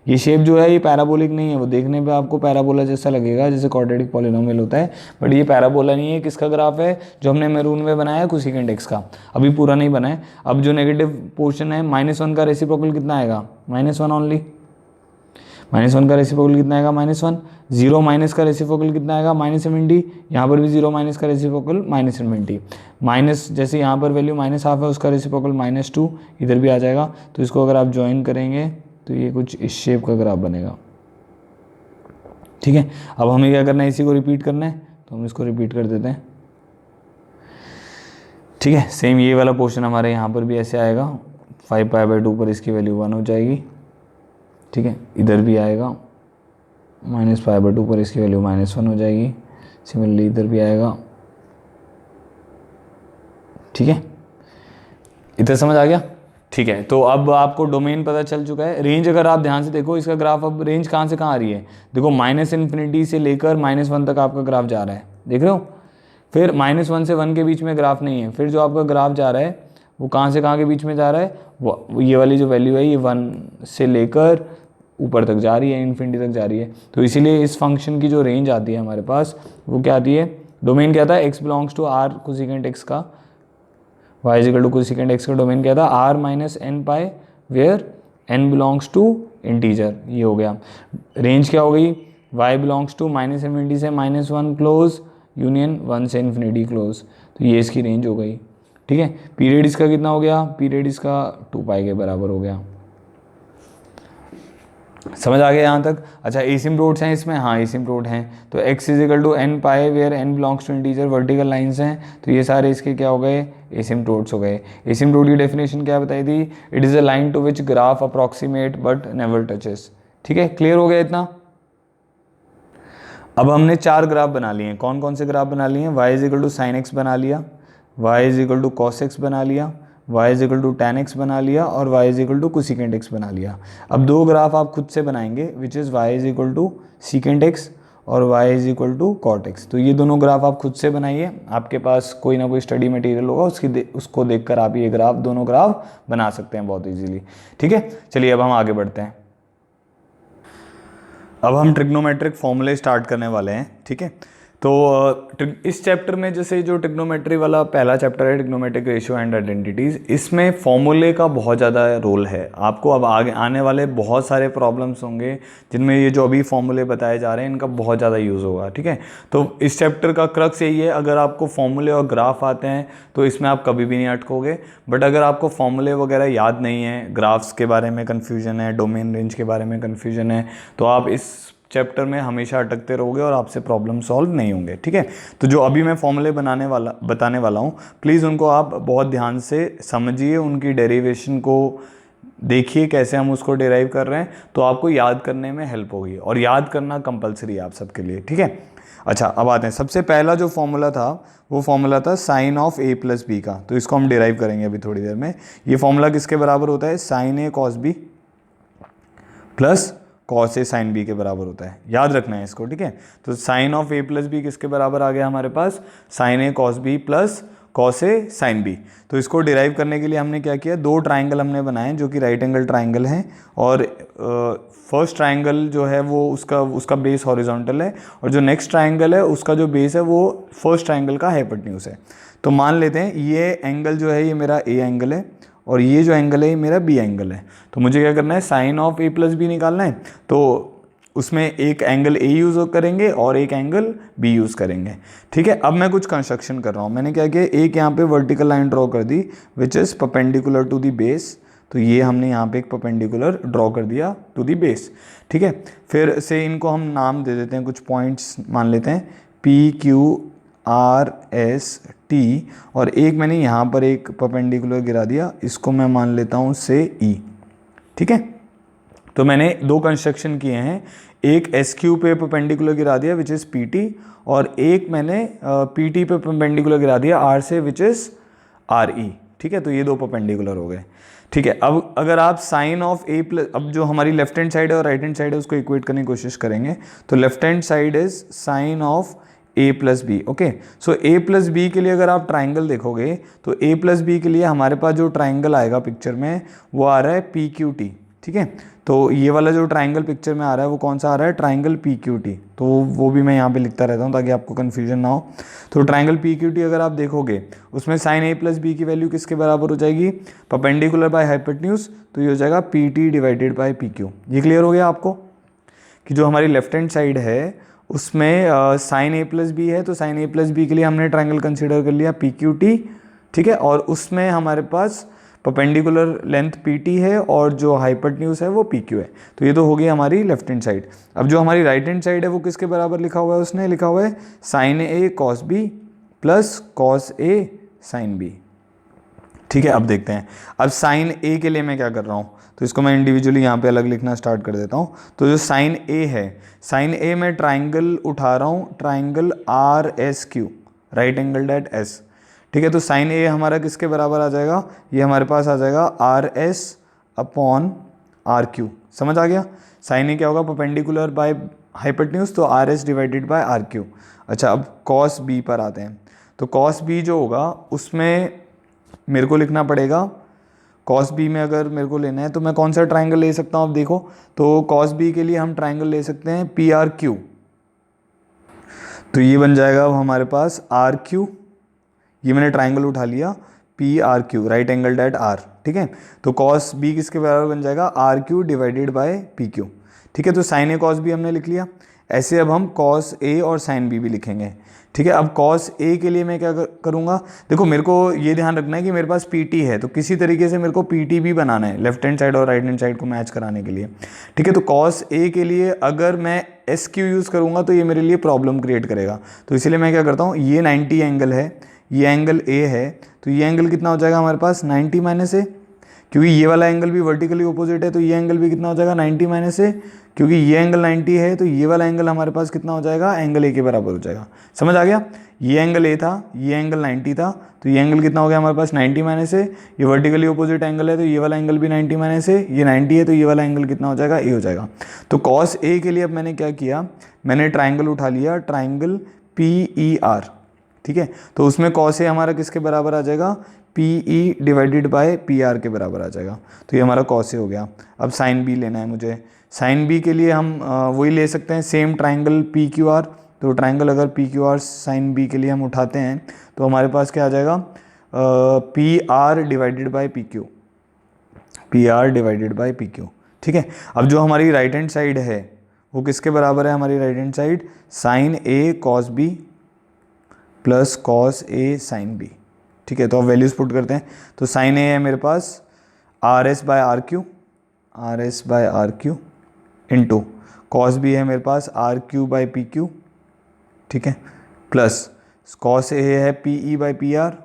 ये शेप जो है ये पैराबोलिक नहीं है, वो देखने पे आपको पैराबोला जैसा लगेगा, जैसे क्वाड्रेटिक पॉलिनोमियल होता है, बट ये पैराबोला नहीं है। किसका ग्राफ है, जो हमने मैरून में बनाया है कोसेकेंट एक्स का, अभी पूरा नहीं बना है। अब जो नेगेटिव पोर्शन है, -1 का रेसिप्रोकल कितना आएगा, -1 ओनली। -1 का रेसिप्रोकल कितना आएगा, -1। 0 माइनस का रेसिप्रोकल कितना आएगा, -∞। यहाँ पर भी 0 माइनस का रेसिप्रोकल -∞। माइनस जैसे यहाँ पर वैल्यू -½ है, उसका रेसिप्रोकल -2 इधर भी आ जाएगा। तो इसको अगर आप ज्वाइन करेंगे तो ये कुछ इस शेप का ग्राफ बनेगा, ठीक है। अब हमें क्या करना है, इसी को रिपीट करना है, तो हम इसको रिपीट कर देते हैं, ठीक है। सेम ये वाला पोर्शन हमारे यहाँ पर भी ऐसे आएगा, 5π/2 पर इसकी वैल्यू 1 हो जाएगी, ठीक है। इधर भी आएगा -π/2 पर इसकी वैल्यू -1 हो जाएगी। सिमिलरली इधर भी आएगा, ठीक है। इधर समझ आ गया, ठीक है। तो अब आपको डोमेन पता चल चुका है। रेंज अगर आप ध्यान से देखो इसका ग्राफ, अब रेंज कहाँ से कहाँ आ रही है, देखो -∞ से लेकर -1 तक आपका ग्राफ जा रहा है, देख रहे हो। फिर -1 से 1 के बीच में ग्राफ नहीं है। फिर जो आपका ग्राफ जा रहा है वो कहाँ से कहाँ के बीच में जा रहा है, वो ये वाली जो वैल्यू है ये 1 से लेकर ऊपर तक जा रही है, इन्फिनिटी तक जा रही है। तो इसीलिए इस फंक्शन की जो रेंज आती है हमारे पास, वो क्या आती है, डोमेन क्या था, x belongs to r cosecant x का, y equal to cosecant x का डोमेन क्या था, r - n π, where n belongs to integer. ये हो गया। रेंज क्या हो गई, y बिलोंग्स टू -∞ से -1 क्लोज, यूनियन 1 से इन्फिनिटी क्लोज। तो ये इसकी रेंज हो गई, ठीक है। पीरियड इसका कितना हो गया, पीरियड इसका 2π के बराबर हो गया। समझ आ गया यहाँ तक। अच्छा, एसिम्प्टोट्स हैं इसमें, हाँ एसिम्प्टोट हैं। तो x = n π, where n belongs to integer, vertical lines हैं, तो ये सारे इसके क्या हो गए, एसिम्प्टोट्स हो गए। एसिम्प्टोट की डेफिनेशन क्या बताई थी, it is a line to which graph approximate but never touches, ठीक है। क्लियर हो गया इतना। अब हमने 4 ग्राफ बना लिए हैं। कौन कौन से ग्राफ बना लिए हैं, y = sin x बना लिया, y = cos x बना लिया, y = tan x बना लिया, और y = कोसेकेंट x बना लिया। अब 2 ग्राफ आप खुद से बनाएंगे, which is y = secant x और y = cot x। तो ये दोनों ग्राफ आप खुद से बनाइए, आपके पास कोई ना कोई स्टडी मटेरियल होगा, उसको देखकर आप ये ग्राफ, दोनों ग्राफ बना सकते हैं बहुत ईजीली, ठीक है। चलिए अब हम आगे बढ़ते हैं। अब हम ट्रिग्नोमेट्रिक फॉर्मूले स्टार्ट करने वाले हैं, ठीक है। तो इस चैप्टर में जैसे जो ट्रिग्नोमेट्री वाला पहला चैप्टर है, ट्रिग्नोमेट्रिक रेशियो एंड आइडेंटिटीज़, इसमें फॉर्मूले का बहुत ज़्यादा रोल है। आपको अब आगे आने वाले बहुत सारे प्रॉब्लम्स होंगे जिनमें ये जो अभी फॉर्मूले बताए जा रहे हैं इनका बहुत ज़्यादा यूज़ होगा, ठीक है। तो इस चैप्टर का क्रक्स यही है, अगर आपको फॉर्मूले और ग्राफ आते हैं तो इसमें आप कभी भी नहीं अटकोगे। बट अगर आपको फॉर्मूले वगैरह याद नहीं है, ग्राफ्स के बारे में कन्फ्यूजन है, डोमेन रेंज के बारे में कन्फ्यूजन है, तो आप इस चैप्टर में हमेशा अटकते रहोगे और आपसे प्रॉब्लम सॉल्व नहीं होंगे, ठीक है। तो जो अभी मैं फॉर्मूले बताने वाला हूँ, प्लीज़ उनको आप बहुत ध्यान से समझिए, उनकी डेरिवेशन को देखिए कैसे हम उसको डेराइव कर रहे हैं, तो आपको याद करने में हेल्प होगी। और याद करना कंपलसरी है आप सबके लिए, ठीक है। अच्छा, अब आते हैं। सबसे पहला जो फॉर्मूला था वो फॉर्मूला था sin ऑफ a + b का, तो इसको हम डेराइव करेंगे अभी थोड़ी देर में। ये फॉर्मूला किसके बराबर होता है, sin a cos b plus cos a sin b के बराबर होता है, याद रखना है इसको, ठीक है। तो sin ऑफ a + b किसके बराबर आ गया हमारे पास, sin a cos b plus cos a sin b। तो इसको डिराइव करने के लिए हमने क्या किया, 2 ट्राइंगल हमने बनाए जो कि राइट एंगल ट्राइंगल हैं, और फर्स्ट ट्राइंगल जो है वो उसका बेस हॉरिजॉन्टल है, और जो नेक्स्ट ट्राइंगल है उसका जो बेस है वो फर्स्ट ट्राइंगल का हाइपोटेन्यूज है। तो मान लेते हैं ये एंगल जो है ये मेरा a एंगल है, और ये जो एंगल है ये मेरा b एंगल है। तो मुझे क्या करना है, sin ऑफ a + b निकालना है। तो उसमें एक एंगल a यूज़ करेंगे और एक एंगल b यूज़ करेंगे, ठीक है। अब मैं कुछ कंस्ट्रक्शन कर रहा हूँ। मैंने क्या किया, एक यहाँ पे वर्टिकल लाइन ड्रॉ कर दी which is perpendicular to the base. तो ये हमने यहाँ पे एक परपेंडिकुलर ड्रॉ कर दिया टू द बेस, ठीक है। फिर से इनको हम नाम दे देते हैं, कुछ पॉइंट्स मान लेते हैं, P Q R S T, और एक मैंने यहाँ पर एक परपेंडिकुलर गिरा दिया, इसको मैं मान लेता हूँ से ई। ठीक है, तो मैंने दो कंस्ट्रक्शन किए हैं, एक एस क्यू पे परपेंडिकुलर गिरा दिया विच इज़ पी टी, और एक मैंने पी टी पे परपेंडिकुलर गिरा दिया आर से विच इज़ आर ई। ठीक है, तो ये दो परपेंडिकुलर हो गए। ठीक है, अब अगर आप साइन ऑफ ए प्लस, अब जो हमारी लेफ्ट हैंड साइड है और राइट हैंड साइड है उसको इक्वेट करने की कोशिश करेंगे, तो left hand side is sine of A plus B. Okay, so A plus B के लिए अगर आप ट्राइंगल देखोगे तो ए प्लस बी के लिए हमारे पास जो ट्राइंगल आएगा पिक्चर में वो आ रहा है पी क्यू टी। ठीक है, तो ये वाला जो ट्राइंगल पिक्चर में आ रहा है वो कौन सा आ रहा है, ट्राइंगल पी क्यू टी। तो वो भी मैं यहाँ पे लिखता रहता हूँ ताकि आपको कन्फ्यूजन ना हो। तो ट्राइंगल पी क्यू टी अगर आप देखोगे उसमें साइन ए प्लस बी की वैल्यू किसके बराबर हो जाएगी, परपेंडिकुलर बाय हाइपोटेन्यूज, तो ये हो जाएगा P T divided by P Q. ये क्लियर हो गया आपको कि जो हमारी लेफ्ट हैंड साइड है उसमें साइन ए प्लस बी है, तो साइन ए प्लस बी के लिए हमने ट्राइंगल कंसिडर कर लिया पी क्यू टी। ठीक है, और उसमें हमारे पास परपेंडिकुलर लेंथ पी टी है और जो हाइपोटेन्यूज है वो पी क्यू है। तो ये तो हो गई हमारी लेफ्ट हैंड साइड। अब जो हमारी राइट हैंड साइड है वो किसके बराबर लिखा हुआ है, उसने लिखा हुआ है sine A cos B plus cos A sine B. ठीक है, अब देखते हैं, अब साइन ए के लिए मैं क्या कर रहा हूँ, तो इसको मैं इंडिविजुअली यहाँ पे अलग लिखना स्टार्ट कर देता हूँ। तो जो साइन ए है, साइन ए में ट्राइंगल उठा रहा हूँ, triangle R S Q, right angled at S. ठीक है, तो साइन ए हमारा किसके बराबर आ जाएगा, ये हमारे पास आ जाएगा R S upon R Q. समझ आ गया, साइन ए क्या होगा, परपेंडिकुलर बाय हाइपोटेन्यूज, तो R S divided by R Q. अच्छा, अब कॉस बी पर आते हैं, तो कॉस बी जो होगा उसमें मेरे को लिखना पड़ेगा, कॉस बी में अगर मेरे को लेना है तो मैं कौन सा ट्राइंगल ले सकता हूँ, अब देखो, तो कॉस बी के लिए हम ट्राइंगल ले सकते हैं पी आर क्यू। तो ये बन जाएगा अब हमारे पास आर क्यू, ये मैंने ट्राइंगल उठा लिया P R Q, right angle at R. ठीक है, तो कॉस बी किसके बराबर बन जाएगा, R Q divided by P Q. ठीक है, तो साइन ए कॉस बी हमने लिख लिया। ऐसे अब हम कॉस ए और साइन बी भी लिखेंगे। ठीक है, अब कॉस ए के लिए मैं क्या करूँगा, देखो मेरे को ये ध्यान रखना है कि मेरे पास पी टी है, तो किसी तरीके से मेरे को पी टी भी बनाना है लेफ्ट हैंड साइड और राइट हैंड साइड को मैच कराने के लिए। ठीक है, तो कॉस ए के लिए अगर मैं एस क्यू यूज़ करूँगा तो ये मेरे लिए प्रॉब्लम क्रिएट करेगा, तो इसीलिए मैं क्या करता हूँ, ये 90 एंगल है, ये एंगल ए है, तो ये एंगल कितना हो जाएगा हमारे पास 90 माइनस ए, क्योंकि ये वाला एंगल भी वर्टिकली अपोजिट है, तो ये एंगल भी कितना हो जाएगा 90 माइनस ए, क्योंकि ये एंगल 90 है तो ये वाला एंगल हमारे पास कितना हो जाएगा, एंगल ए के बराबर हो जाएगा। समझ आ गया, ये एंगल ए था, ये एंगल 90 था, तो ये एंगल कितना हो गया हमारे पास 90 माइनस ए, ये वर्टिकली अपोजिट एंगल है तो ये वाला एंगल भी 90 माइनस ए, ये 90 है तो ये वाला एंगल कितना हो जाएगा, ए हो जाएगा। तो कॉस ए के लिए अब मैंने क्या किया, मैंने ट्राइंगल उठा लिया, ट्राइंगल पी ई आर। ठीक है, तो उसमें कॉस ए हमारा किसके बराबर आ जाएगा, P E divided by P are के बराबर आ जाएगा, तो ये हमारा कॉस ए हो गया। अब साइन बी लेना है मुझे, साइन बी के लिए हम वही ले सकते हैं, same triangle P Q R. तो ट्राइंगल अगर P Q R sine B के लिए हम उठाते हैं तो हमारे पास क्या आ जाएगा, P R divided by P Q, P R divided by P Q. ठीक है, अब जो हमारी राइट हैंड साइड है वो किसके बराबर है, हमारी right hand side sign A cos B plus cos A sine B. ठीक है, तो अब वैल्यूज़ पुट करते हैं, तो साइन ए है मेरे पास R S by R Q, R S by R Q into cos B है मेरे पास R Q by P Q. ठीक है, प्लस कॉस ए है P E by P R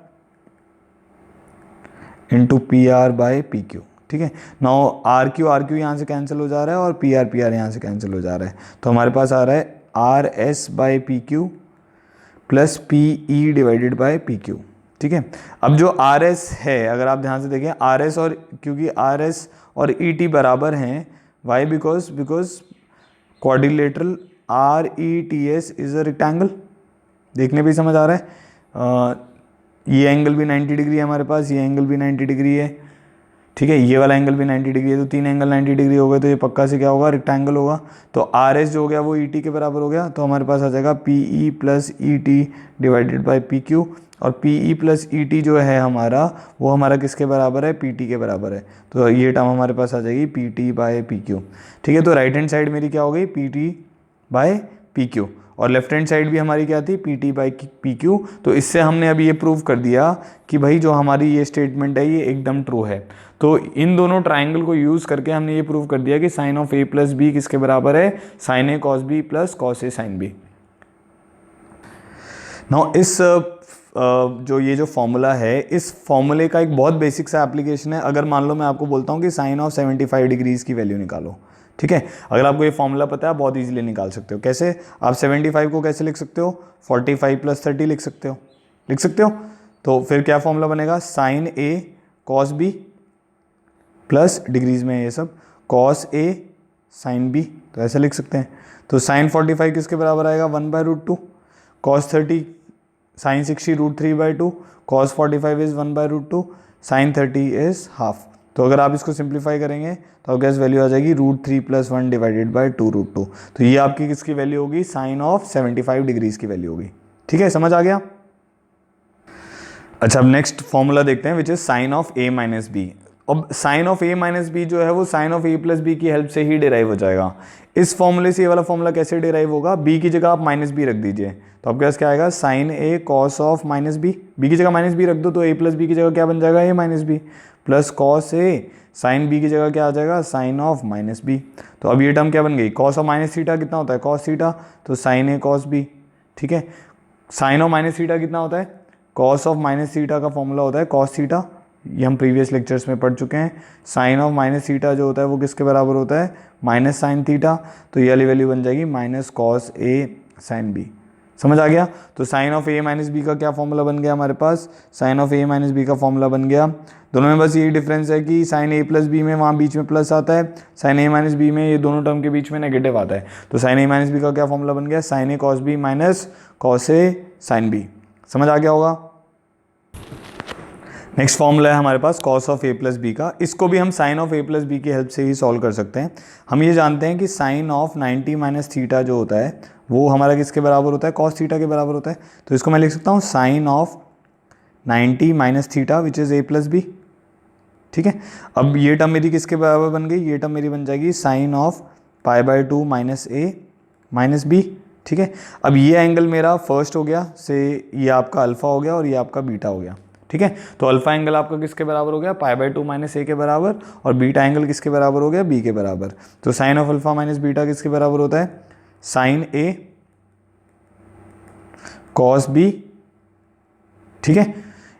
into P R by P Q. ठीक है, now are Q यहाँ से कैंसिल हो जा रहा है और पी आर यहाँ से कैंसिल हो जा रहा है, तो हमारे पास आ रहा है are S bye P Q plus P E divided by P Q. ठीक है, अब जो आर एस है अगर आप ध्यान से देखें, आर एस और क्योंकि आर एस और ई टी बराबर हैं, why, because quadrilateral R E T S is a rectangle, देखने पे ही समझ आ रहा है। ये एंगल भी 90 डिग्री है हमारे पास, ये एंगल भी 90 डिग्री है। ठीक है, ये वाला एंगल भी 90 डिग्री है, तो तीन एंगल 90 डिग्री हो गए, तो ये पक्का से क्या होगा, रेक्टेंगल होगा। तो आर एस जो हो गया वो ई टी के बराबर हो गया, तो हमारे पास आ जाएगा P E plus E T divided by P Q, और P E plus E T जो है हमारा वो हमारा किसके बराबर है, पी टी के बराबर है, तो ये टर्म हमारे पास आ जाएगी P T bye P Q. ठीक है, तो राइट हैंड साइड मेरी क्या हो गई, P T bye P Q, और लेफ्ट हैंड साइड भी हमारी क्या थी, P T by P Q. तो इससे हमने अभी ये प्रूव कर दिया कि भाई जो हमारी ये स्टेटमेंट है ये एकदम ट्रू है। तो इन दोनों ट्राइंगल को यूज़ करके हमने ये प्रूव कर दिया कि sine of A plus B किसके बराबर है, sine A cos B plus cos A sine B. Now इस जो ये जो फॉर्मूला है, इस फॉर्मूले का एक बहुत बेसिक सा एप्लीकेशन है। अगर मान लो मैं आपको बोलता हूँ कि साइन ऑफ 75 डिग्रीज़ की वैल्यू निकालो, ठीक है, अगर आपको ये फॉर्मूला पता है, बहुत इजीली निकाल सकते हो। कैसे? आप 75 को कैसे लिख सकते हो? 45 + 30 लिख सकते हो, लिख सकते हो। तो फिर क्या फॉर्मूला बनेगा? Sign A cos B plus degrees में ये सब कॉस ए साइन बी, तो ऐसा लिख सकते हैं। तो साइन 45 किसके बराबर आएगा? 1/√2। Cos 30 sine 60 √3/2। Cos 45 is 1/√2। Sine 30 is half. तो अगर आप इसको सिंप्लीफाई करेंगे तो आपके पास वैल्यू आ जाएगी √3 + 1 / 2√2। तो ये आपकी किसकी वैल्यू होगी? साइन ऑफ 75 डिग्रीज की वैल्यू होगी। ठीक है, समझ आ गया? अच्छा, अब नेक्स्ट फॉर्मूला देखते हैं विच is sine of a - b। अब साइन ऑफ a - b जो है वो साइन ऑफ a + b की हेल्प से ही डिराइव हो जाएगा। इस फॉर्मूले से ये वाला फॉर्मूला कैसे डिराइव होगा? b की जगह आप -b रख दीजिए, तो आपके पास क्या आएगा? Sine a cos of -b, b की जगह -b रख दो तो a + b की जगह क्या बन जाएगा? a - b plus cos a sine b की जगह क्या आ जाएगा? Sine of -b। तो अब ये टर्म क्या बन गई? कॉस ऑफ -θ कितना होता है? कॉस थीटा, तो साइन a कॉस b। ठीक है, साइन ऑफ -θ कितना होता है? कॉस ऑफ -θ का फॉर्मूला होता है कॉस थीटा, ये हम प्रीवियस लेक्चर्स में पढ़ चुके हैं। साइन ऑफ -θ जो होता है वो किसके बराबर होता है? माइनस साइन थीटा, तो ये वाली वैल्यू बन जाएगी minus cos A sine B. समझ आ गया? तो साइन ऑफ a - b का क्या फॉर्मूला बन गया हमारे पास? साइन ऑफ a - b का फॉर्मूला बन गया। दोनों में बस यही डिफरेंस है कि साइन a + b में वहाँ बीच में प्लस आता है, साइन a - b में ये दोनों टर्म के बीच में नेगेटिव आता है। तो साइन a - b का क्या फॉर्मूला बन गया? Sine a cos b minus cos a sine b। समझ आ गया होगा? नेक्स्ट फॉर्मूला है हमारे पास कॉस ऑफ a + b का। इसको भी हम साइन ऑफ a + b की हेल्प से ही सॉल्व कर सकते हैं। हम ये जानते हैं कि साइन ऑफ 90 - θ जो होता है वो हमारा किसके बराबर होता है? कॉस थीटा के बराबर होता है। तो इसको मैं लिख सकता हूँ sine of 90 - θ which is a + b। ठीक है, अब ये टर्म मेरी किसके बराबर बन गई? ये टर्म मेरी बन जाएगी साइन ऑफ π/2 - a - b। ठीक है, अब ये एंगल मेरा फर्स्ट हो गया से, ये आपका अल्फा हो गया और ये आपका बीटा हो गया। ठीक है, तो अल्फा एंगल आपका किसके बराबर हो गया? π/2 - a के बराबर, और बीटा एंगल किसके बराबर हो गया? b के बराबर। तो साइन ऑफ अल्फा - बीटा किसके बराबर होता है? Sine a cos b। ठीक है,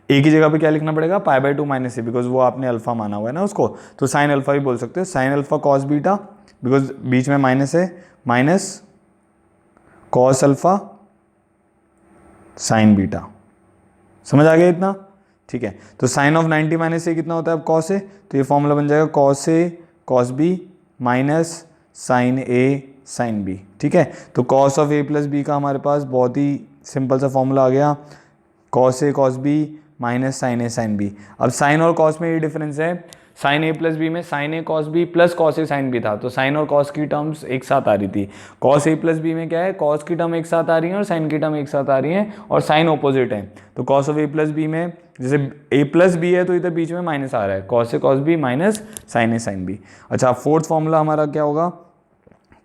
a की जगह पे क्या लिखना पड़ेगा? π/2 - a, बिकॉज वो आपने अल्फा माना हुआ है ना उसको, तो साइन अल्फा भी बोल सकते हो। Sine alpha cos beta, because बीच में माइनस है, minus cos alpha sine beta. समझ आ गया इतना? ठीक है, तो साइन ऑफ 90 - a कितना होता है? अब कॉस ए, तो ये फॉर्मूला बन जाएगा cos A cos B minus sine A sine B. ठीक है, तो कॉस ऑफ a + b का हमारे पास बहुत ही सिंपल सा फॉर्मूला आ गया, cos A cos B minus sine A sine B. अब साइन और कॉस में ये डिफरेंस है, साइन a + b में sine a cos b plus cos A sine B था, तो साइन और कॉस की टर्म्स एक साथ आ रही थी। कॉस a + b में क्या है? कॉस की टर्म एक साथ आ रही है और साइन की टर्म एक साथ आ रही है, और साइन ऑपोजिट है। तो कॉस ऑफ a + b में जैसे a + b है तो इधर बीच में माइनस आ रहा है, cos A cos B minus sine A sine B. अच्छा, फोर्थ फॉर्मूला हमारा क्या होगा?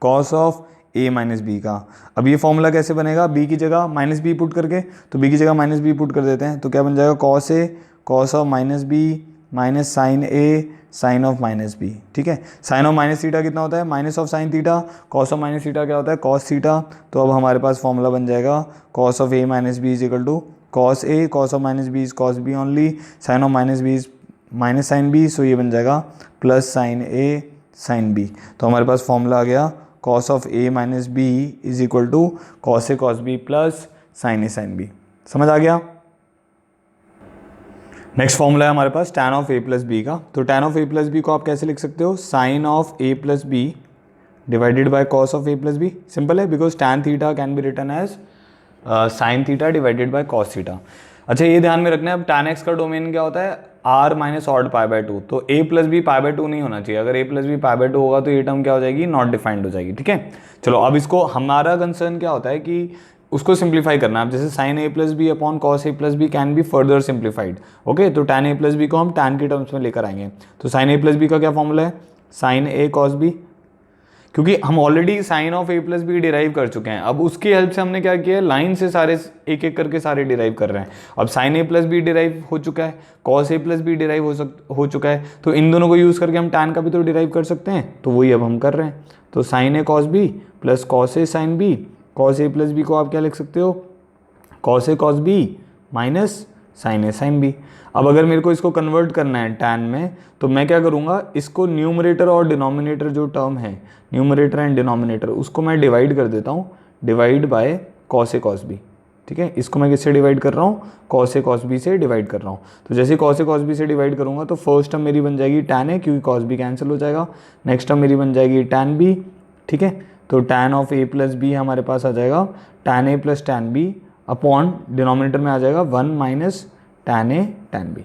कॉस ऑफ a - b का। अब ये फॉर्मूला कैसे बनेगा? b की जगह -b पुट करके, तो b की जगह -b पुट कर देते हैं, तो क्या बन जाएगा? Cos A cos of -b minus sine A sine of -b। ठीक है, साइन ऑफ -θ कितना होता है? Minus of sine theta. Cos of -θ क्या होता है? Cos theta. तो अब हमारे पास फॉर्मूला बन जाएगा cos of a - b is equal to cos A cos of -b is cos b only, sine of -b is minus sine b, so ये बन जाएगा plus sine A sine b। तो हमारे पास फॉर्मूला आ गया cos of a - b is equal to cos A cos b plus sine A sine b। समझ आ गया? नेक्स्ट फॉर्मूला है हमारे पास tan ऑफ a + b का। तो tan ऑफ a + b को आप कैसे लिख सकते हो? Sine of a + b divided by cos of a + b। Simple है, because tan theta can be written as sine theta divided by cos theta. अच्छा, ये ध्यान में रखना है, अब tan x का डोमेन क्या होता है? r - odd π/2। तो a + b π/2 नहीं होना चाहिए। अगर a + b π/2 होगा तो ये टर्म क्या हो जाएगी? नॉट डिफाइंड हो जाएगी। ठीक है, चलो अब इसको, हमारा कंसर्न क्या होता है कि उसको सिंप्लीफाई करना है। जैसे sine a + b upon cos a + b can be further simplified. Okay, तो tan a + b को हम tan के टर्म्स में लेकर आएंगे। तो साइन a + b का क्या फॉर्मूला है? साइन a cos b, क्योंकि हम already sine of a + b derive कर चुके हैं। अब उसकी हेल्प से हमने क्या किया? लाइन से सारे एक एक करके सारे डिराइव कर रहे हैं। अब साइन a + b डिराइव हो चुका है, कॉस a + b डिराइव हो चुका है, तो इन दोनों को यूज़ करके हम tan का भी तो डिराइव कर सकते हैं, तो वही अब हम कर रहे हैं। तो sine a cos b plus cos a sine b, cos a + b को आप क्या लिख सकते हो? Cos a cos b minus sine A sine B. अब अगर मेरे को इसको कन्वर्ट करना है टैन में, तो मैं क्या करूँगा, इसको न्यूमरेटर और डिनोमिनेटर जो टर्म है, न्यूमरेटर एंड डिनोमिनेटर, उसको मैं डिवाइड कर देता हूँ, divide by cos A cos B. ठीक है, इसको मैं किससे डिवाइड कर रहा हूँ, कॉस ए कॉस बी से डिवाइड कर रहा हूँ। तो जैसे कॉस ए कॉस बी से डिवाइड करूँगा तो फर्स्ट टर्म मेरी बन जाएगी टैन ए, क्योंकि कॉस बी कैंसिल हो जाएगा। नेक्स्ट टर्म मेरी बन जाएगी टैन बी। ठीक है, तो tan of A plus B हमारे पास आ जाएगा tan A plus tan B upon denominator में आ जाएगा 1 minus tan A tan B.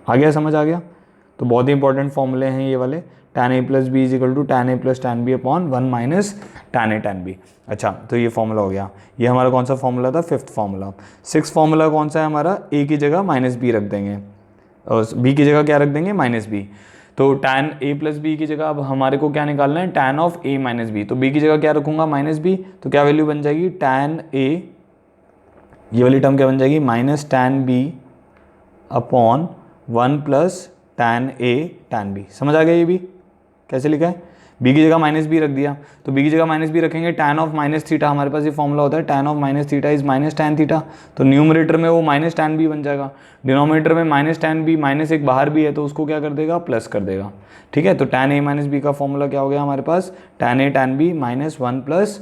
आ गया, समझ आ गया। तो बहुत ही इंपॉर्टेंट फॉर्मूले हैं ये वाले, tan A plus B is equal to tan A plus tan B upon 1 minus tan A tan B. अच्छा, तो ये फॉर्मूला हो गया। ये हमारा कौन सा फॉर्मूला था, फिफ्थ फॉर्मूला। सिक्स फॉर्मूला कौन सा है हमारा, ए की जगह माइनस बी रख देंगे और बी की जगह क्या रख देंगे, माइनस बी। तो टैन ए प्लस बी की जगह अब हमारे को क्या निकालना है, tan of A minus B. तो बी की जगह क्या रखूंगा, माइनस बी। तो क्या वैल्यू बन जाएगी, टैन ए, ये वाली टर्म क्या बन जाएगी, minus tan B upon 1 plus tan A tan B. समझ आ गया ये भी कैसे लिखा है, बी की जगह माइनस बी रख दिया। तो बी की जगह माइनस बी रखेंगे, टैन ऑफ माइनस थीटा, हमारे पास ये फॉर्मूला होता है, tan of minus theta is minus tan theta. तो न्यूमरेटर में वो माइनस टैन बी बन जाएगा, डिनोमिनेटर में माइनस टैन बी, माइनस एक बाहर भी है तो उसको क्या कर देगा, प्लस कर देगा। ठीक है, तो टैन ए माइनस बी का फॉर्मूला क्या हो गया हमारे पास, tan A tan B minus 1 plus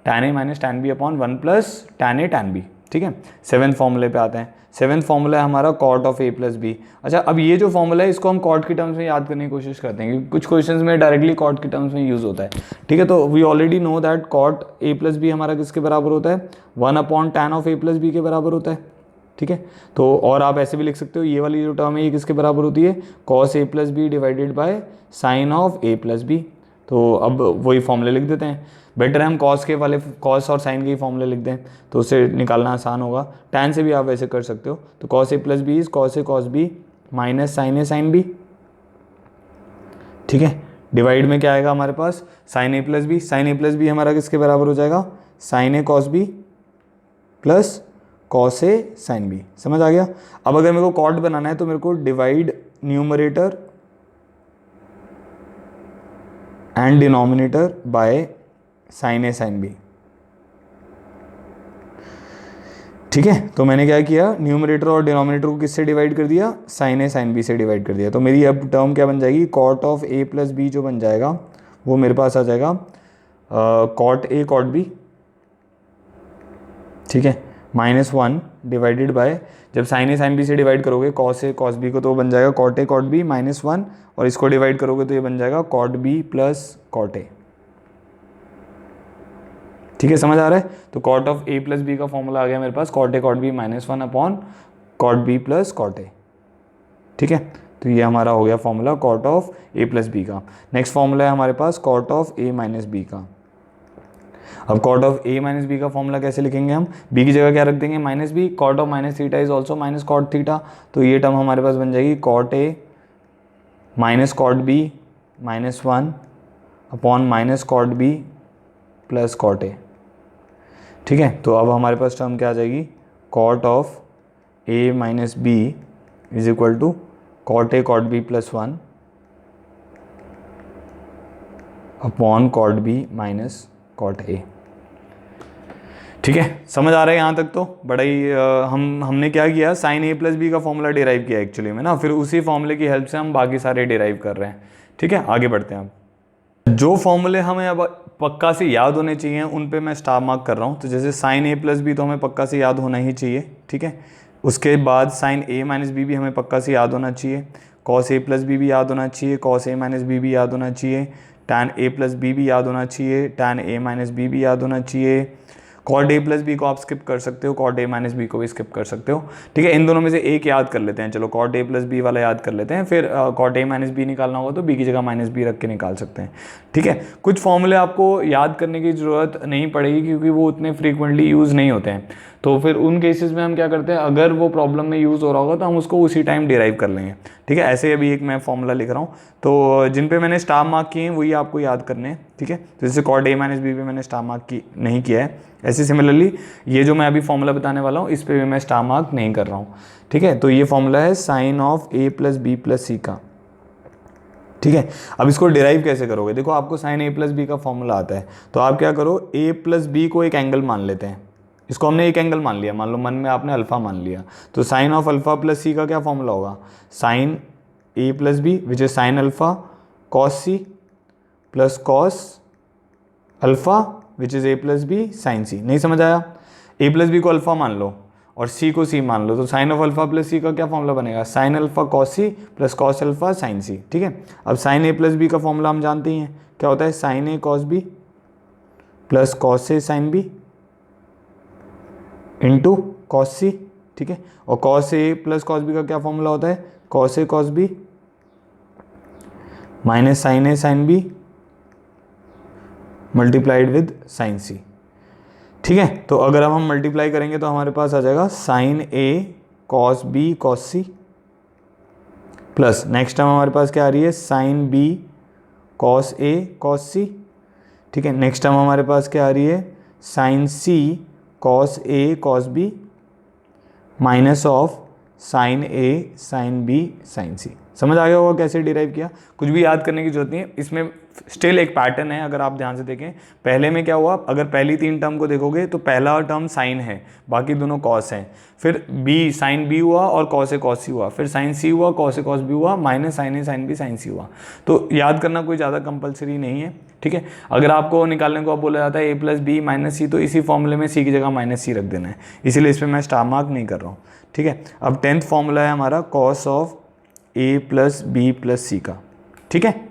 tan A minus tan B upon 1 plus tan A tan B. ठीक है, सेवेंथ फॉर्मूले पे आते हैं। सेवेंथ फॉर्मूला है हमारा cot of A plus B. अच्छा, अब ये जो फॉर्मूला है इसको हम कॉट की टर्म्स में याद करने की कोशिश करते हैं, क्योंकि कुछ क्वेश्चंस में डायरेक्टली कॉट की टर्म्स में यूज होता है। ठीक है, तो we already know that cot A plus B हमारा किसके बराबर होता है, 1 upon tan of A plus B के बराबर होता है। ठीक है, तो और आप ऐसे भी लिख सकते हो, ये वाली जो टर्म है ये किसके बराबर होती है, cos A plus B divided by sine of A plus B. तो अब वही फॉर्मूले लिख देते हैं। बेटर है हम कॉस के वाले, कॉस और साइन के ही फॉर्मूले लिख दें तो उससे निकालना आसान होगा। टैन से भी आप वैसे कर सकते हो। तो cos A plus B is cos A cos B minus sine A sine B. ठीक है, डिवाइड में क्या आएगा हमारे पास, sine A plus B. Sine A plus B हमारा किसके बराबर हो जाएगा, sine A cos B plus cos A sine B. समझ आ गया। अब अगर मेरे को कॉट बनाना है तो मेरे को divide numerator and denominator by sine A sine B. ठीक है, तो मैंने क्या किया, न्यूमरेटर और डिनोमिनेटर को किससे डिवाइड कर दिया, साइन ए साइन बी से डिवाइड कर दिया। तो मेरी अब टर्म क्या बन जाएगी, cot of A plus B जो बन जाएगा वो मेरे पास आ जाएगा कॉट ए कॉट बी। ठीक है, -1 डिवाइडेड बाय, जब साइन ए साइन बी से डिवाइड करोगे कॉस ए कॉस बी को तो बन जाएगा कॉट ए कॉट बी -1, और इसको डिवाइड करोगे तो ये बन जाएगा cot B plus cot A. ठीक है, समझ आ रहा है। तो cot of A plus B का फॉर्मूला आ गया मेरे पास, cot A cot B -1 upon cot B plus cot A. ठीक है, तो ये हमारा हो गया formula cot of A plus B का। नेक्स्ट फॉर्मूला है हमारे पास cot of A minus B का। अब cot of A minus B का फॉर्मूला कैसे लिखेंगे हम, बी की जगह क्या रख देंगे, minus B. Cot of minus theta is also minus cot theta. तो ये टर्म हमारे पास बन जाएगी cot A minus cot B -1 upon minus cot B plus cot A. ठीक है, तो अब हमारे पास टर्म क्या आ जाएगी, cot of A minus B is equal to cot A cot B +1 upon cot B minus cot A. ठीक है, समझ आ रहा है यहाँ तक। तो बड़ा ही हमने क्या किया, साइन ए प्लस बी का फॉर्मूला डिराइव किया एक्चुअली में ना, फिर उसी फॉर्मूले की हेल्प से हम बाकी सारे डिराइव कर रहे हैं। ठीक है, आगे बढ़ते हैं। अब जो फॉर्मूले हमें अब पक्का से याद होने चाहिए उन पे मैं स्टार मार्क कर रहा हूँ। तो जैसे साइन ए प्लस बी तो हमें पक्का से याद होना ही चाहिए। ठीक है, उसके बाद साइन ए माइनस बी भी हमें पक्का से याद होना चाहिए, कॉस ए प्लस बी भी याद होना चाहिए, कॉस ए माइनस बी भी याद होना चाहिए, टैन ए प्लस बी भी याद होना चाहिए, टैन ए माइनस बी भी याद होना चाहिए। कॉट ए प्लस बी को आप स्किप कर सकते हो, कॉट ए माइनस बी को भी स्किप कर सकते हो। ठीक है, इन दोनों में से एक याद कर लेते हैं। चलो कॉट ए प्लस बी वाला याद कर लेते हैं, फिर कॉट ए माइनस बी निकालना होगा तो बी की जगह माइनस बी रख के निकाल सकते हैं। ठीक है, कुछ फॉर्मूले आपको याद करने की ज़रूरत नहीं पड़ेगी क्योंकि वो उतने फ्रीक्वेंटली यूज़ नहीं होते हैं। तो फिर उन केसेस में हम क्या करते हैं, अगर वो प्रॉब्लम में यूज़ हो रहा होगा तो हम उसको उसी टाइम डिराइव कर लेंगे। ठीक है, ऐसे अभी एक मैं फॉर्मूला लिख रहा हूँ, तो जिन पे मैंने स्टार मार्क किए हैं वही आपको याद करने हैं। ठीक है, तो जैसे कॉट ए माइनस बी पे मैंने स्टार मार्क की नहीं किया है, ऐसे सिमिलरली ये जो मैं अभी फॉर्मूला बताने वाला हूँ इस पे भी मैं स्टार मार्क नहीं कर रहा हूँ। ठीक है, तो ये फॉर्मूला है sine of A plus B plus C का। ठीक है, अब इसको डिराइव कैसे करोगे, देखो आपको साइन ए प्लस बी का फॉर्मूला आता है, तो आप क्या करो, ए प्लस बी को एक एंगल मान लेते हैं। इसको हमने एक एंगल मान लिया, मान लो मन में आपने अल्फा मान लिया, तो sine of alpha plus C का क्या फॉर्मूला होगा, sine A plus B which is sine alpha cos C plus cos alpha which is A plus B sine C. नहीं समझ आया? ए प्लस बी को अल्फा मान लो और सी को सी मान लो, तो sine of alpha plus C का क्या फॉर्मूला बनेगा, sine alpha cos C plus cos alpha sine C. ठीक है, अब साइन ए प्लस बी का फॉर्मूला हम जानते ही हैं, क्या होता है, sine A cos B plus cos A sine B into cos C. ठीक है, और cos A plus cos B का क्या फॉर्मूला होता है, cos A cos B minus sine A sine B multiplied with sine C. ठीक है, तो अगर हम मल्टीप्लाई करेंगे तो हमारे पास आ जाएगा sine A cos B cos C plus next term हमारे पास क्या आ रही है, sine B cos A cos C. ठीक है, नेक्स्ट टर्म हमारे पास क्या आ रही है, sine C cos A cos B minus of sine A sine B sine C. समझ आ गया होगा कैसे डिराइव किया, कुछ भी याद करने की जरूरत नहीं है। इसमें स्टिल एक पैटर्न है, अगर आप ध्यान से देखें, पहले में क्या हुआ, अगर पहली 3 टर्म को देखोगे तो पहला टर्म साइन है, बाकी दोनों कॉस हैं, फिर बी साइन बी हुआ और कॉस ए कॉस सी हुआ, फिर साइन सी हुआ कॉस ए कॉस बी हुआ minus sine A sine B sine सी हुआ। तो याद करना कोई ज़्यादा कंपलसरी नहीं है। ठीक है, अगर आपको निकालने को बोला जाता है ए प्लस बी माइनस सी, तो इसी फॉर्मूले में सी की जगह माइनस सी रख देना है, इसीलिए इस पर मैं स्टार मार्क नहीं कर रहा हूँ। ठीक है, अब 10th फॉर्मूला है हमारा cos of A plus B plus C का। ठीक है,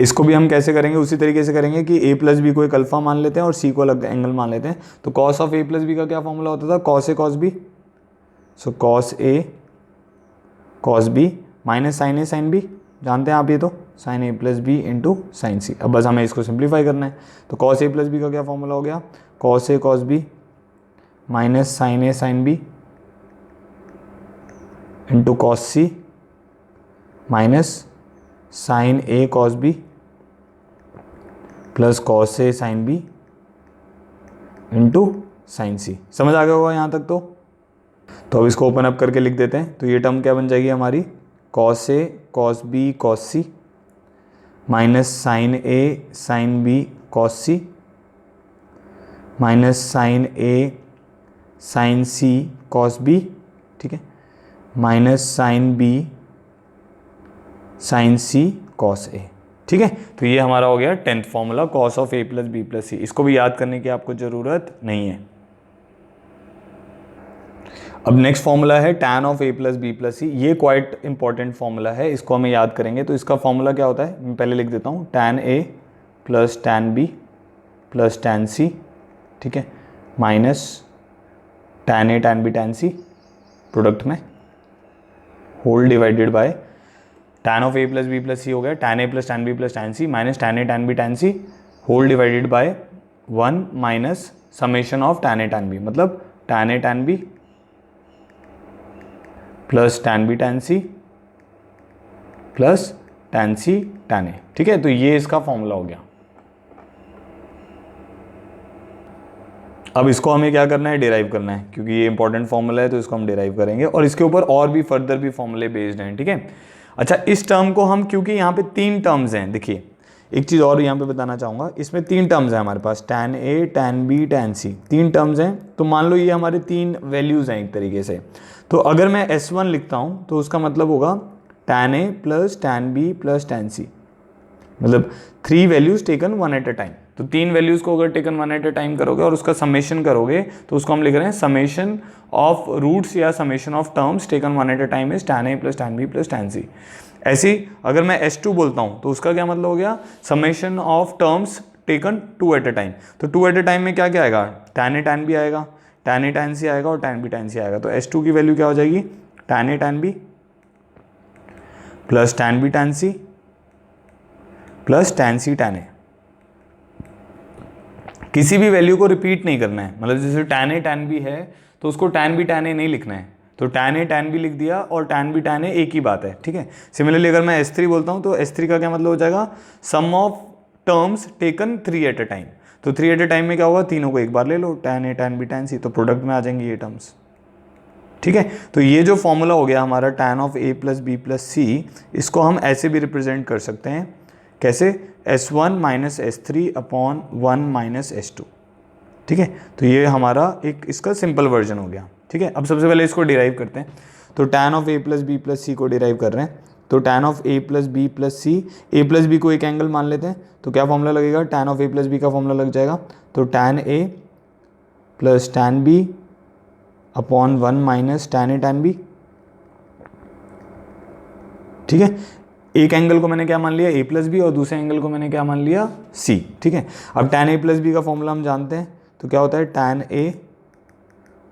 इसको भी हम कैसे करेंगे, उसी तरीके से करेंगे कि a प्लस बी को एक अल्फा मान लेते हैं और c को अलग एंगल मान लेते हैं। तो cos of a plus B का क्या फॉर्मूला होता था, cos a cos b, so cos a cos b minus sine a sine b, जानते हैं आप ये, तो sine a plus B into sine C. अब बस हमें इसको सिंप्लीफाई करना है, तो cos a प्लस बी का क्या फॉर्मूला हो गया, cos a cos b minus sine a sine b into cos c minus sine a cos b plus cos A sine B into sine C. समझ आ गया होगा यहाँ तक? तो अब इसको ओपन अप करके लिख देते हैं, तो ये टर्म क्या बन जाएगी हमारी, cos A cos B cos C minus sine A sine B cos C minus sine A sine C cos B, ठीक है, minus sine B sine C cos A. ठीक है, तो ये हमारा हो गया 10th formula cos of A plus B plus C. इसको भी याद करने की आपको जरूरत नहीं है। अब नेक्स्ट फॉर्मूला है tan of A plus B plus C. ये क्वाइट इंपॉर्टेंट फॉर्मूला है, इसको हमें याद करेंगे। तो इसका फॉर्मूला क्या होता है, मैं पहले लिख देता हूँ, tan A plus tan B plus tan C, ठीक है, minus tan A tan B tan C product में whole divided by tan of A plus B plus C हो गया tan A plus tan B plus tan C minus tan A tan B tan C whole divided by 1 minus summation of tan A tan B, मतलब tan A tan B plus tan B tan C plus tan C tan ए। ठीक है, तो ये इसका formula हो गया। अब इसको हमें क्या करना है, डिराइव करना है, क्योंकि ये इंपॉर्टेंट फॉर्मूला है तो इसको हम डिराइव करेंगे और इसके ऊपर और भी फर्दर भी फॉर्मूले बेस्ड हैं। ठीक है, अच्छा, इस टर्म को हम, क्योंकि यहाँ पे 3 टर्म्स हैं, देखिए एक चीज़ और यहाँ पे बताना चाहूँगा, इसमें 3 टर्म्स हैं हमारे पास, tan A tan B tan C, 3 terms हैं। तो मान लो ये हमारे 3 वैल्यूज़ हैं एक तरीके से। तो अगर मैं S1 लिखता हूँ तो उसका मतलब होगा tan A plus tan B plus tan C, मतलब 3 values taken 1 eight a time. तो 3 वैल्यूज़ को अगर टेकन 1 एट अ टाइम करोगे और उसका समेशन करोगे तो उसको हम लिख रहे हैं समेशन ऑफ रूट्स या summation of terms taken 1 eight a time is tan A plus tan B plus tan C। ऐसे ही अगर मैं S2 बोलता हूँ तो उसका क्या मतलब हो गया, summation of terms taken 2 eight a time. तो 2 एट अ टाइम में क्या क्या आएगा, tan A tan B आएगा, tan A tan C आएगा और tan B tan C आएगा। तो S2 की वैल्यू क्या हो जाएगी, tan A tan B plus tan B tan C plus tan C tan A। किसी भी वैल्यू को रिपीट नहीं करना है, मतलब जैसे tan A tan B है तो उसको tan B tan A नहीं लिखना है, तो tan A tan B लिख दिया और tan B tan A एक ही बात है। ठीक है, सिमिलरली अगर मैं S3 बोलता हूँ तो S3 का क्या मतलब हो जाएगा, sum of terms taken 3 at a time. तो 3 एट अ टाइम में क्या होगा, तीनों को एक बार ले लो, tan A tan B tan C, तो प्रोडक्ट में आ जाएंगे ये टर्म्स। ठीक है, तो ये जो फॉर्मूला हो गया हमारा tan of A plus B plus C, इसको हम ऐसे भी रिप्रेजेंट कर सकते हैं, कैसे, S1 minus S3 upon 1 minus S2। ठीक है, तो ये हमारा एक इसका सिंपल वर्जन हो गया। ठीक है, अब सबसे पहले इसको डिराइव करते हैं। तो tan of a plus B plus C को डिराइव कर रहे हैं। तो tan of a plus B plus C, A plus B को एक एंगल मान लेते हैं, तो क्या फॉर्मूला लगेगा, tan of a plus B का फॉर्मूला लग जाएगा। तो tan a plus tan b upon 1 minus tan a tan b। ठीक है, एक एंगल को मैंने क्या मान लिया, a प्लस बी, और दूसरे एंगल को मैंने क्या मान लिया, c। ठीक है, अब tan a प्लस बी का फॉर्मूला हम जानते हैं, तो क्या होता है tan a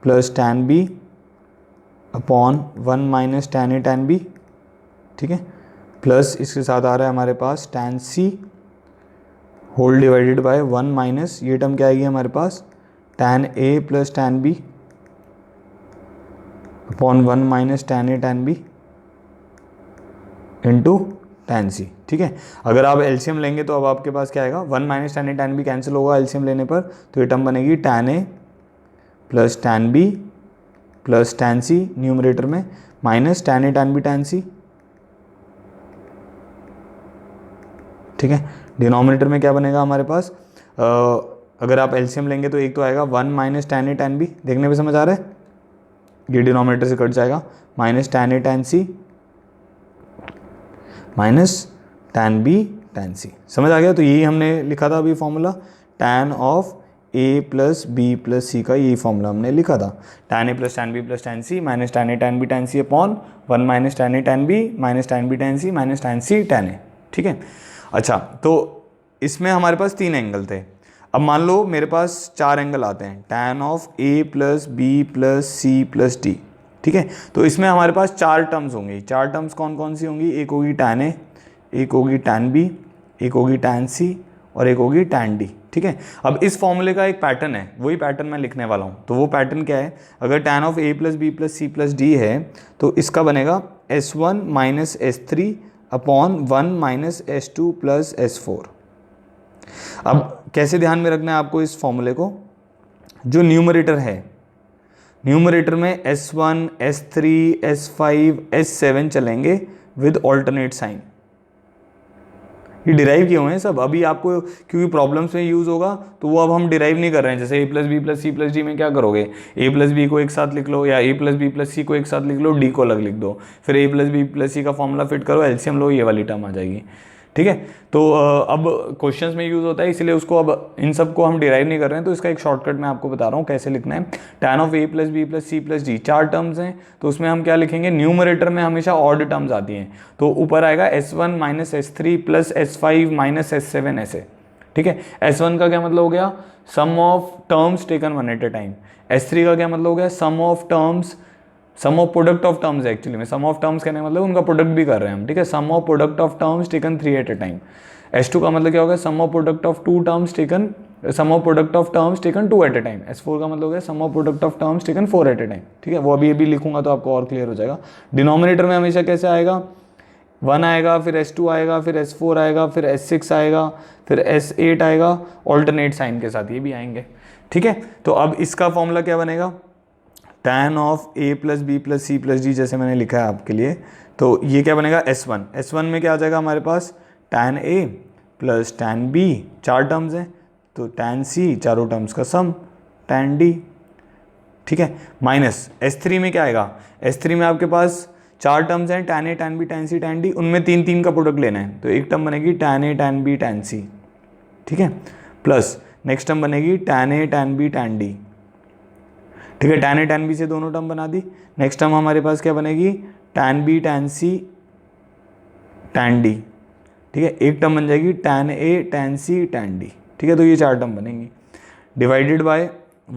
plus tan b upon 1 minus tan a tan b। ठीक है, प्लस इसके साथ आ रहा है हमारे पास tan c whole divided by 1 minus, ये टर्म क्या आएगी हमारे पास, tan a plus tan b upon 1 minus tan a tan b into tan c। ठीक है, अगर आप एलसीएम लेंगे तो अब आपके पास क्या आएगा, 1 minus tan a tan b cancel होगा एलसीएम लेने पर, तो ये टर्म बनेगी tan a plus tan b plus tan c numerator में minus tan a tan b tan c। ठीक है, डिनोमिनेटर में क्या बनेगा हमारे पास, अगर आप एलसीएम लेंगे तो एक तो आएगा 1 minus tan a tan b, देखने पे समझ आ रहा है, ये डिनोमिनेटर से कट जाएगा, minus tan a tan c minus tan b tan c। समझ आ गया, तो यही हमने लिखा था अभी formula, tan of a plus B plus C का यही फॉर्मूला हमने लिखा था, tan a plus tan b plus tan c minus tan a tan b tan c upon 1 minus tan a tan b minus tan b tan c minus tan c tan a। ठीक है, अच्छा, तो इसमें हमारे पास 3 angle थे। अब मान लो मेरे पास 4 एंगल आते हैं, tan of a plus B plus C plus D. ठीक है, तो इसमें हमारे पास 4 टर्म्स होंगी। 4 टर्म्स कौन कौन सी होंगी, एक होगी tan a, एक होगी tan b, एक होगी tan c और एक होगी tan d। ठीक है, अब इस फॉर्मूले का एक पैटर्न है, वही पैटर्न मैं लिखने वाला हूँ। तो वो पैटर्न क्या है, अगर tan of a plus B plus C plus D है तो इसका बनेगा s1 minus s3 upon 1 minus s2 plus s4। अब कैसे ध्यान में रखना है आपको इस फॉर्मूले को, जो न्यूमरेटर है, न्यूमरेटर में s1 s3 s5 s7 चलेंगे विद ऑल्टरनेट साइन। ये डिराइव किए हुए हैं सब, अभी आपको क्योंकि प्रॉब्लम्स में यूज़ होगा तो वो अब हम डिराइव नहीं कर रहे हैं। जैसे a plus B plus C plus D में क्या करोगे, a प्लस बी को एक साथ लिख लो, या a plus B plus C को एक साथ लिख लो, d को अलग लिख दो, फिर a plus B plus C का फॉर्मूला फिट करो, एलसीएम लो, ये वाली टर्म आ जाएगी। ठीक है, तो अब क्वेश्चंस में यूज़ होता है, इसलिए उसको अब इन सब को हम डिराइव नहीं कर रहे हैं, तो इसका एक शॉर्टकट मैं आपको बता रहा हूँ कैसे लिखना है। tan of a plus B plus C plus D, 4 terms हैं, तो उसमें हम क्या लिखेंगे, न्यूमरेटर में हमेशा ऑड टर्म्स आती हैं, तो ऊपर आएगा s1 minus s3 plus s5 minus s7 ऐसे। ठीक है, s1 का क्या मतलब हो गया, sum of terms taken one at a time. s3 का क्या मतलब हो गया, sum of terms, sum of product of terms है एक्चुअली में, सम ऑफ टर्म्स कहने मतलब उनका प्रोडक्ट भी कर रहे हैं हम। ठीक है, sum of product of terms taken 3 at a time. s2 का मतलब क्या होगा, sum of product of 2 terms taken, sum of product of terms taken 2 at a time. s4 का मतलब हो गया sum of product of terms taken 4 at a time. ठीक है, वो अभी लिखूंगा तो आपको और क्लियर हो जाएगा। डिनोमिनेटर में हमेशा कैसे आएगा, 1 आएगा, फिर s2 आएगा, फिर s4 आएगा, फिर s6 आएगा, फिर s8 आएगा, ऑल्टरनेट साइन के साथ ये भी आएंगे। ठीक है, तो अब इसका फॉर्मूला क्या बनेगा, tan of a plus B plus C plus D, जैसे मैंने लिखा है आपके लिए, तो ये क्या बनेगा s1। s1 में क्या आ जाएगा हमारे पास, tan a plus tan b, 4 terms हैं, तो tan c, चारों टर्म्स का सम, tan d। ठीक है, माइनस s3 में क्या आएगा, s3 में आपके पास 4 टर्म्स हैं, tan a tan b tan c tan d, उनमें 3 का प्रोडक्ट लेना है, तो एक टर्म बनेगी tan a tan b tan c। ठीक है, प्लस नेक्स्ट टर्म बनेगी tan a tan b tan d। ठीक है, tan a tan b से दोनों टर्म बना दी। नेक्स्ट टर्म हमारे पास क्या बनेगी, tan b tan c tan d। ठीक है, एक टर्म बन जाएगी tan a tan c tan d। ठीक है, तो ये 4 टर्म बनेंगी, divided by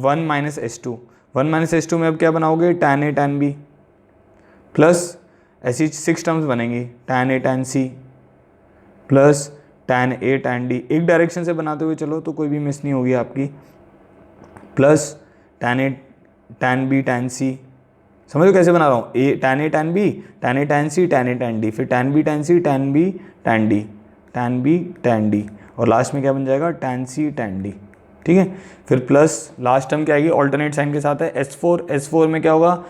1 minus s2। 1 minus s2 में अब क्या बनाओगे, tan a tan b, plus ऐसी 6 टर्म्स बनेंगी, tan a tan c plus tan a tan d। एक डायरेक्शन से बनाते हुए चलो तो कोई भी मिस नहीं होगी आपकी, plus tan a tan b tan c। समझो कैसे बना रहा हूँ, tan a tan b tan a tan c tan a tan d, फिर tan b tan c tan b tan d tan b tan d, और last में क्या बन जाएगा, tan c tan d। ठीक है, फिर प्लस लास्ट टर्म क्या आएगी, ऑल्टरनेट साइन के साथ है, s4। s4 में क्या होगा,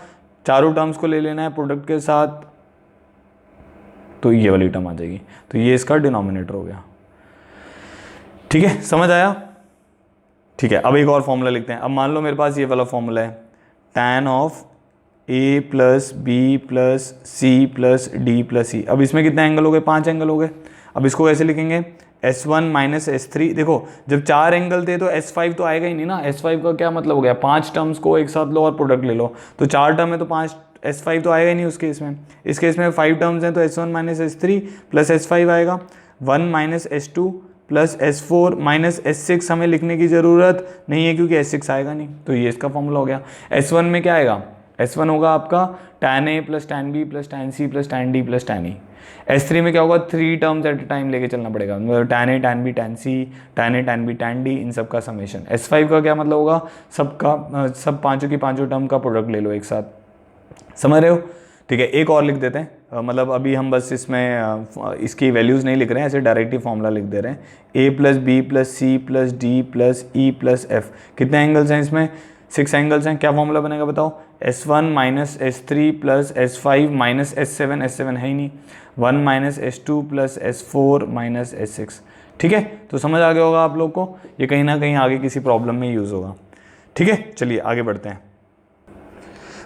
चारों टर्म्स को ले लेना है प्रोडक्ट के साथ, तो ये वाली टर्म आ जाएगी, तो ये इसका डिनोमिनेटर हो गया। ठीक है, समझ आया। ठीक है, अब एक और फॉर्मूला लिखते हैं। अब मान लो मेरे पास ये वाला फॉर्मूला है, tan of a plus B plus C plus D plus C. अब इसमें कितने एंगल हो गए? 5 एंगल हो गए। अब इसको कैसे लिखेंगे? S1 minus S3। देखो जब 4 एंगल थे तो S5 तो आएगा ही नहीं ना। S5 का क्या मतलब हो गया? 5 टर्म्स को एक साथ लो और प्रोडक्ट ले लो, तो 4 टर्म है तो 5 S5 तो आएगा ही नहीं उस केस में। इस केस में 5 टर्म्स हैं तो S1 minus S3 plus S5 आएगा। 1 minus S2 plus S4 minus S6 हमें लिखने की ज़रूरत नहीं है क्योंकि S6 आएगा नहीं, तो ये इसका फॉर्मूला हो गया। S1 में क्या आएगा? S1 होगा आपका tan A plus tan B plus tan C plus tan D plus tan E। S3 में क्या होगा? 3 टर्म्स एट ए टाइम लेके चलना पड़ेगा, मतलब tan A tan B tan C tan A tan B tan D इन सब का summation. S5 का क्या मतलब होगा? सबका सब पांचों की पांचों टर्म का प्रोडक्ट ले लो एक साथ, समझ रहे हो? ठीक है, एक और लिख देते हैं। मतलब अभी हम बस इसमें इसकी वैल्यूज़ नहीं लिख रहे हैं, ऐसे डायरेक्ट ही फॉर्मूला लिख दे रहे हैं। A plus B plus C plus D plus E plus F. कितने एंगल्स हैं इसमें? 6 एंगल्स हैं। क्या फॉर्मूला बनेगा बताओ? S1 minus S3 plus S5 minus S7, S7 है ही नहीं। 1 minus S2 plus S4 minus S6। ठीक है, तो समझ आ गया होगा आप लोग को, ये कहीं ना कहीं आगे किसी प्रॉब्लम में यूज़ होगा। ठीक है, चलिए आगे बढ़ते हैं।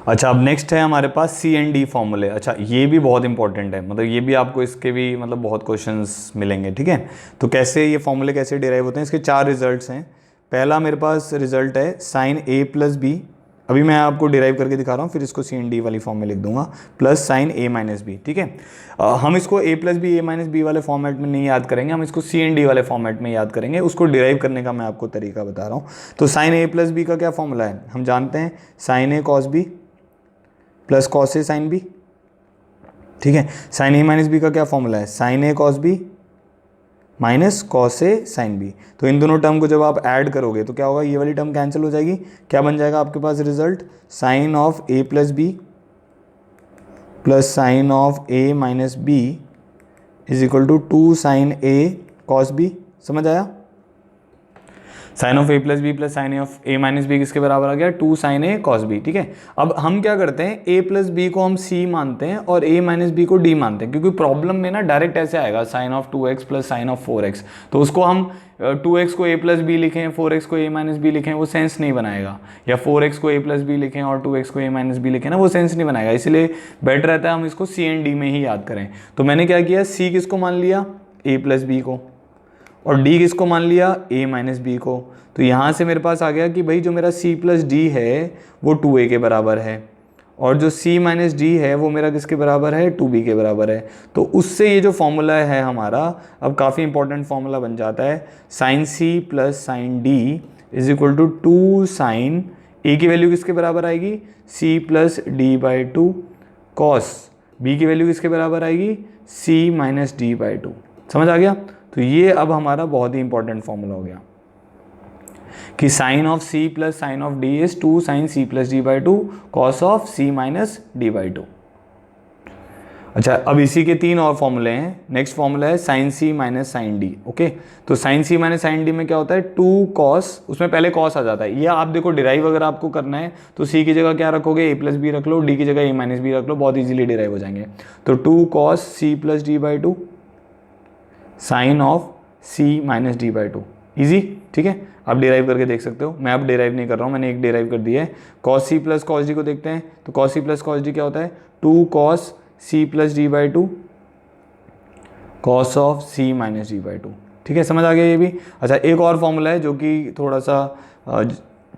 अच्छा, अब नेक्स्ट है हमारे पास सी एंड डी फॉर्मूले। अच्छा, ये भी बहुत इंपॉर्टेंट है, मतलब ये भी आपको इसके भी मतलब बहुत क्वेश्चंस मिलेंगे। ठीक है, तो कैसे ये फॉर्मूले कैसे डिराइव होते हैं, इसके 4 रिजल्ट्स हैं। पहला मेरे पास रिजल्ट है साइन ए प्लस बी, अभी मैं आपको डिराइव करके दिखा रहा हूँ, फिर इसको सी एंड डी वाली फॉर्म में लिख दूंगा, plus sine A minus B. ठीक है, हम इसको ए प्लस बी ए माइनस बी वाले फॉर्मेट में नहीं याद करेंगे, हम इसको सी एंड डी वाले फॉर्मेट में याद करेंगे। उसको डिराइव करने का मैं आपको तरीका बता रहा हूँ। तो साइन ए प्लस बी का क्या फॉर्मूला है? हम जानते हैं sign A cos B plus cos A sine B. ठीक है, साइन ए माइनस बी का क्या फॉर्मूला है? Sine A cos B minus cos A sine B. तो इन दोनों टर्म को जब आप ऐड करोगे तो क्या होगा? ये वाली टर्म कैंसिल हो जाएगी। क्या बन जाएगा आपके पास result? Sine of A plus B plus sine of A minus B is equal to 2 sine A cos B. समझ आया? Sine of A plus B plus sine of A minus B किसके बराबर आ गया? 2 साइन ए कॉस बी। ठीक है, अब हम क्या करते हैं, ए प्लस बी को हम सी मानते हैं और ए माइनस बी को डी मानते हैं, क्योंकि प्रॉब्लम में ना डायरेक्ट ऐसे आएगा sine of 2x plus sine of 4x, तो उसको हम 2x को a प्लस बी लिखें, 4x को a माइनस बी लिखें, वो सेंस नहीं बनाएगा। या 4x को a प्लस बी लिखें और 2x को a माइनस बी लिखें ना, वो सेंस नहीं बनाएगा। इसलिए बेटर रहता है हम इसको सी एंड डी में ही याद करें। तो मैंने क्या किया, सी किसको मान लिया? a प्लस बी को, और डी किसको मान लिया? a माइनस बी को। तो यहाँ से मेरे पास आ गया कि भाई जो मेरा c प्लस डी है वो 2a के बराबर है, और जो c माइनस डी है वो मेरा किसके बराबर है? 2b के बराबर है। तो उससे ये जो फॉर्मूला है हमारा अब काफ़ी इंपॉर्टेंट फॉर्मूला बन जाता है। Sine c plus sine D is equal to 2 sine a की वैल्यू किसके बराबर आएगी? c plus D by 2 cos b की वैल्यू किसके बराबर आएगी? c minus D by 2। समझ आ गया? तो ये अब हमारा बहुत ही इंपॉर्टेंट फॉर्मूला हो गया कि sine of c plus sine of d is 2 sine c plus D by 2 cos of c minus D by 2। अच्छा, अब इसी के 3 और फॉर्मूले हैं। नेक्स्ट फॉर्मूला है sine c minus sine D. Okay, तो sine c minus sine D में क्या होता है? 2 कॉस, उसमें पहले कॉस आ जाता है। ये आप देखो डिराइव अगर आपको करना है तो c की जगह क्या रखोगे? a प्लस बी रख लो, d की जगह a माइनस बी रख लो, बहुत ईजिली डिराइव हो जाएंगे। तो 2 cos c plus D by 2 sine of c minus D by 2। Easy, ठीक है, आप डिराइव करके देख सकते हो। मैं अब डिराइव नहीं कर रहा हूँ, मैंने एक डिराइव कर दिया है। Cos C plus cos D को देखते हैं। तो cos C plus cos D क्या होता है? 2 cos C plus D by 2 cos of C minus D by 2। ठीक है, समझ आ गया ये भी। अच्छा, एक और फॉर्मूला है जो कि थोड़ा सा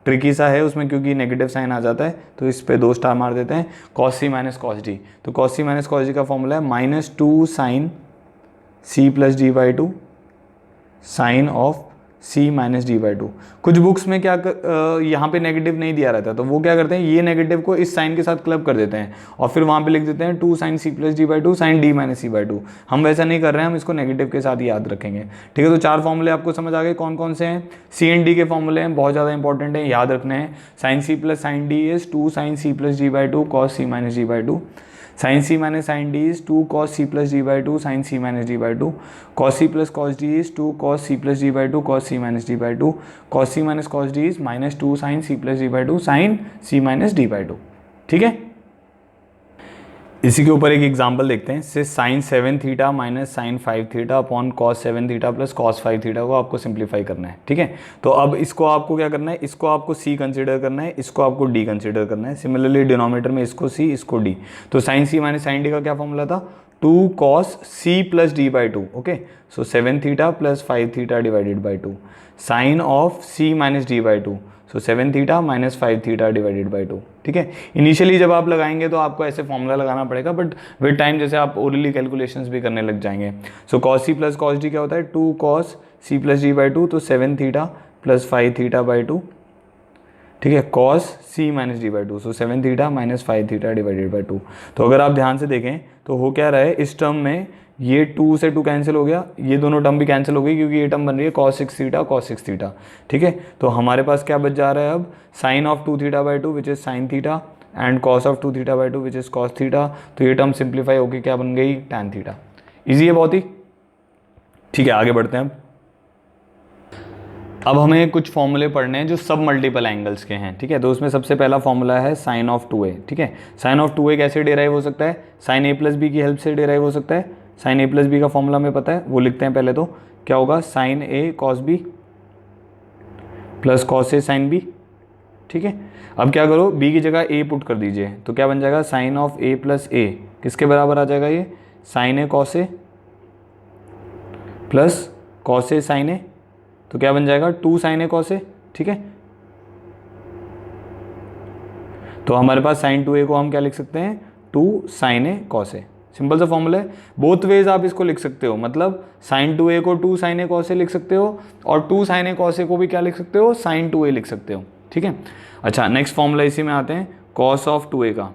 ट्रिकी सा है उसमें, क्योंकि नेगेटिव साइन आ जाता है, तो इस पे 2 स्टार मार देते हैं। Cos C minus cos D, तो cos C minus cos D का फॉर्मूला है minus 2 sine C plus D by 2 sine of c minus D by 2। कुछ बुक्स में क्या यहाँ पे नेगेटिव नहीं दिया रहता, तो वो क्या करते हैं, ये नेगेटिव को इस साइन के साथ क्लब कर देते हैं और फिर वहाँ पे लिख देते हैं 2 sine c plus D by 2 sine d minus C by 2। हम वैसा नहीं कर रहे हैं, हम इसको नेगेटिव के साथ याद रखेंगे। ठीक है, तो 4 फॉर्मूले आपको समझ आ गए कौन कौन से हैं। सी एंड डी के फॉर्मूले हैं, बहुत ज़्यादा इंपॉर्टेंट है, याद रखने हैं। Sine c plus sine D is 2 sine c plus D by 2 cos c minus D by 2। Sine c minus sine D is 2 cos c plus D by 2 sine c minus D by 2। Cos c plus cos D is 2 cos c plus D by 2 cos c minus D by 2। Cos c minus cos D is minus 2 sine c plus D by 2 sine c minus D by 2। ठीक है, इसी के ऊपर एक example देखते हैं। से sine 7 theta minus sine 5 theta upon cos 7 theta plus cos 5 theta को आपको सिंप्लीफाई करना है, ठीक है। तो अब इसको आपको क्या करना है, इसको आपको सी कंसिडर करना है, इसको आपको डी कंसिडर करना है। सिमिलरली डिनोमिनेटर में इसको सी, इसको डी। तो sine C minus sine D का क्या फॉर्मूला था, 2 cos c plus D by 2। Okay, so 7 theta plus 5 theta divided by 2 sine of c minus D by 2। So 7 theta minus 5 theta divided by 2, ठीक है। Initially जब आप लगाएंगे तो आपको ऐसे फॉर्मूला लगाना पड़ेगा, बट विद टाइम जैसे आप ओरली कैलकुलेशंस भी करने लग जाएंगे। सो cos c plus cos d क्या होता है, 2 cos c plus D by 2, तो 7 थीटा प्लस 5 थीटा बाई 2, ठीक है, cos c minus D by 2। So 7 theta minus 5 theta divided by 2। तो अगर आप ध्यान से देखें तो हो क्या रहा है, इस टर्म में ये 2 से 2 कैंसिल हो गया, ये दोनों टर्म भी कैंसिल हो गई क्योंकि ये टर्म बन रही है cos 6 थीटा cos 6 थीटा, ठीक है। तो हमारे पास क्या बच जा रहा है अब, sine of 2 theta by 2 which is sine theta and cos of 2 theta by 2 which is cos theta. तो ये टर्म सिंप्लीफाई होकर क्या बन गई, tan थीटा। ईजी है बहुत ही, ठीक है। आगे बढ़ते हैं। अब हमें कुछ फॉर्मूले पढ़ने हैं जो सब मल्टीपल एंगल्स के हैं, ठीक है। तो उसमें सबसे पहला फॉर्मूला है साइन ऑफ 2a, ठीक है। साइन ऑफ 2a कैसे डिराइव हो सकता है, साइन a प्लस बी की हेल्प से डिराइव हो सकता है। साइन a प्लस बी का फॉर्मूला हमें पता है, वो लिखते हैं पहले। तो क्या होगा, sine a cos b plus cos a sine b, ठीक है। अब क्या करो, b की जगह a पुट कर दीजिए, तो क्या बन जाएगा, sine of a plus a किसके बराबर आ जाएगा, ये sine a cos a plus cos a sine a। तो क्या बन जाएगा, 2 साइन ए कॉस ए, ठीक है। तो हमारे पास साइन 2a को हम क्या लिख सकते हैं, 2 sine A cos A. Simple सा फॉर्मूला है, बोथ वेज आप इसको लिख सकते हो। मतलब साइन 2a को 2 साइन ए कॉस ए लिख सकते हो और 2 साइन ए कॉस ए को भी क्या लिख सकते हो, साइन 2a लिख सकते हो, ठीक है। अच्छा, नेक्स्ट फॉर्मूला इसी में आते हैं, कॉस ऑफ 2a का,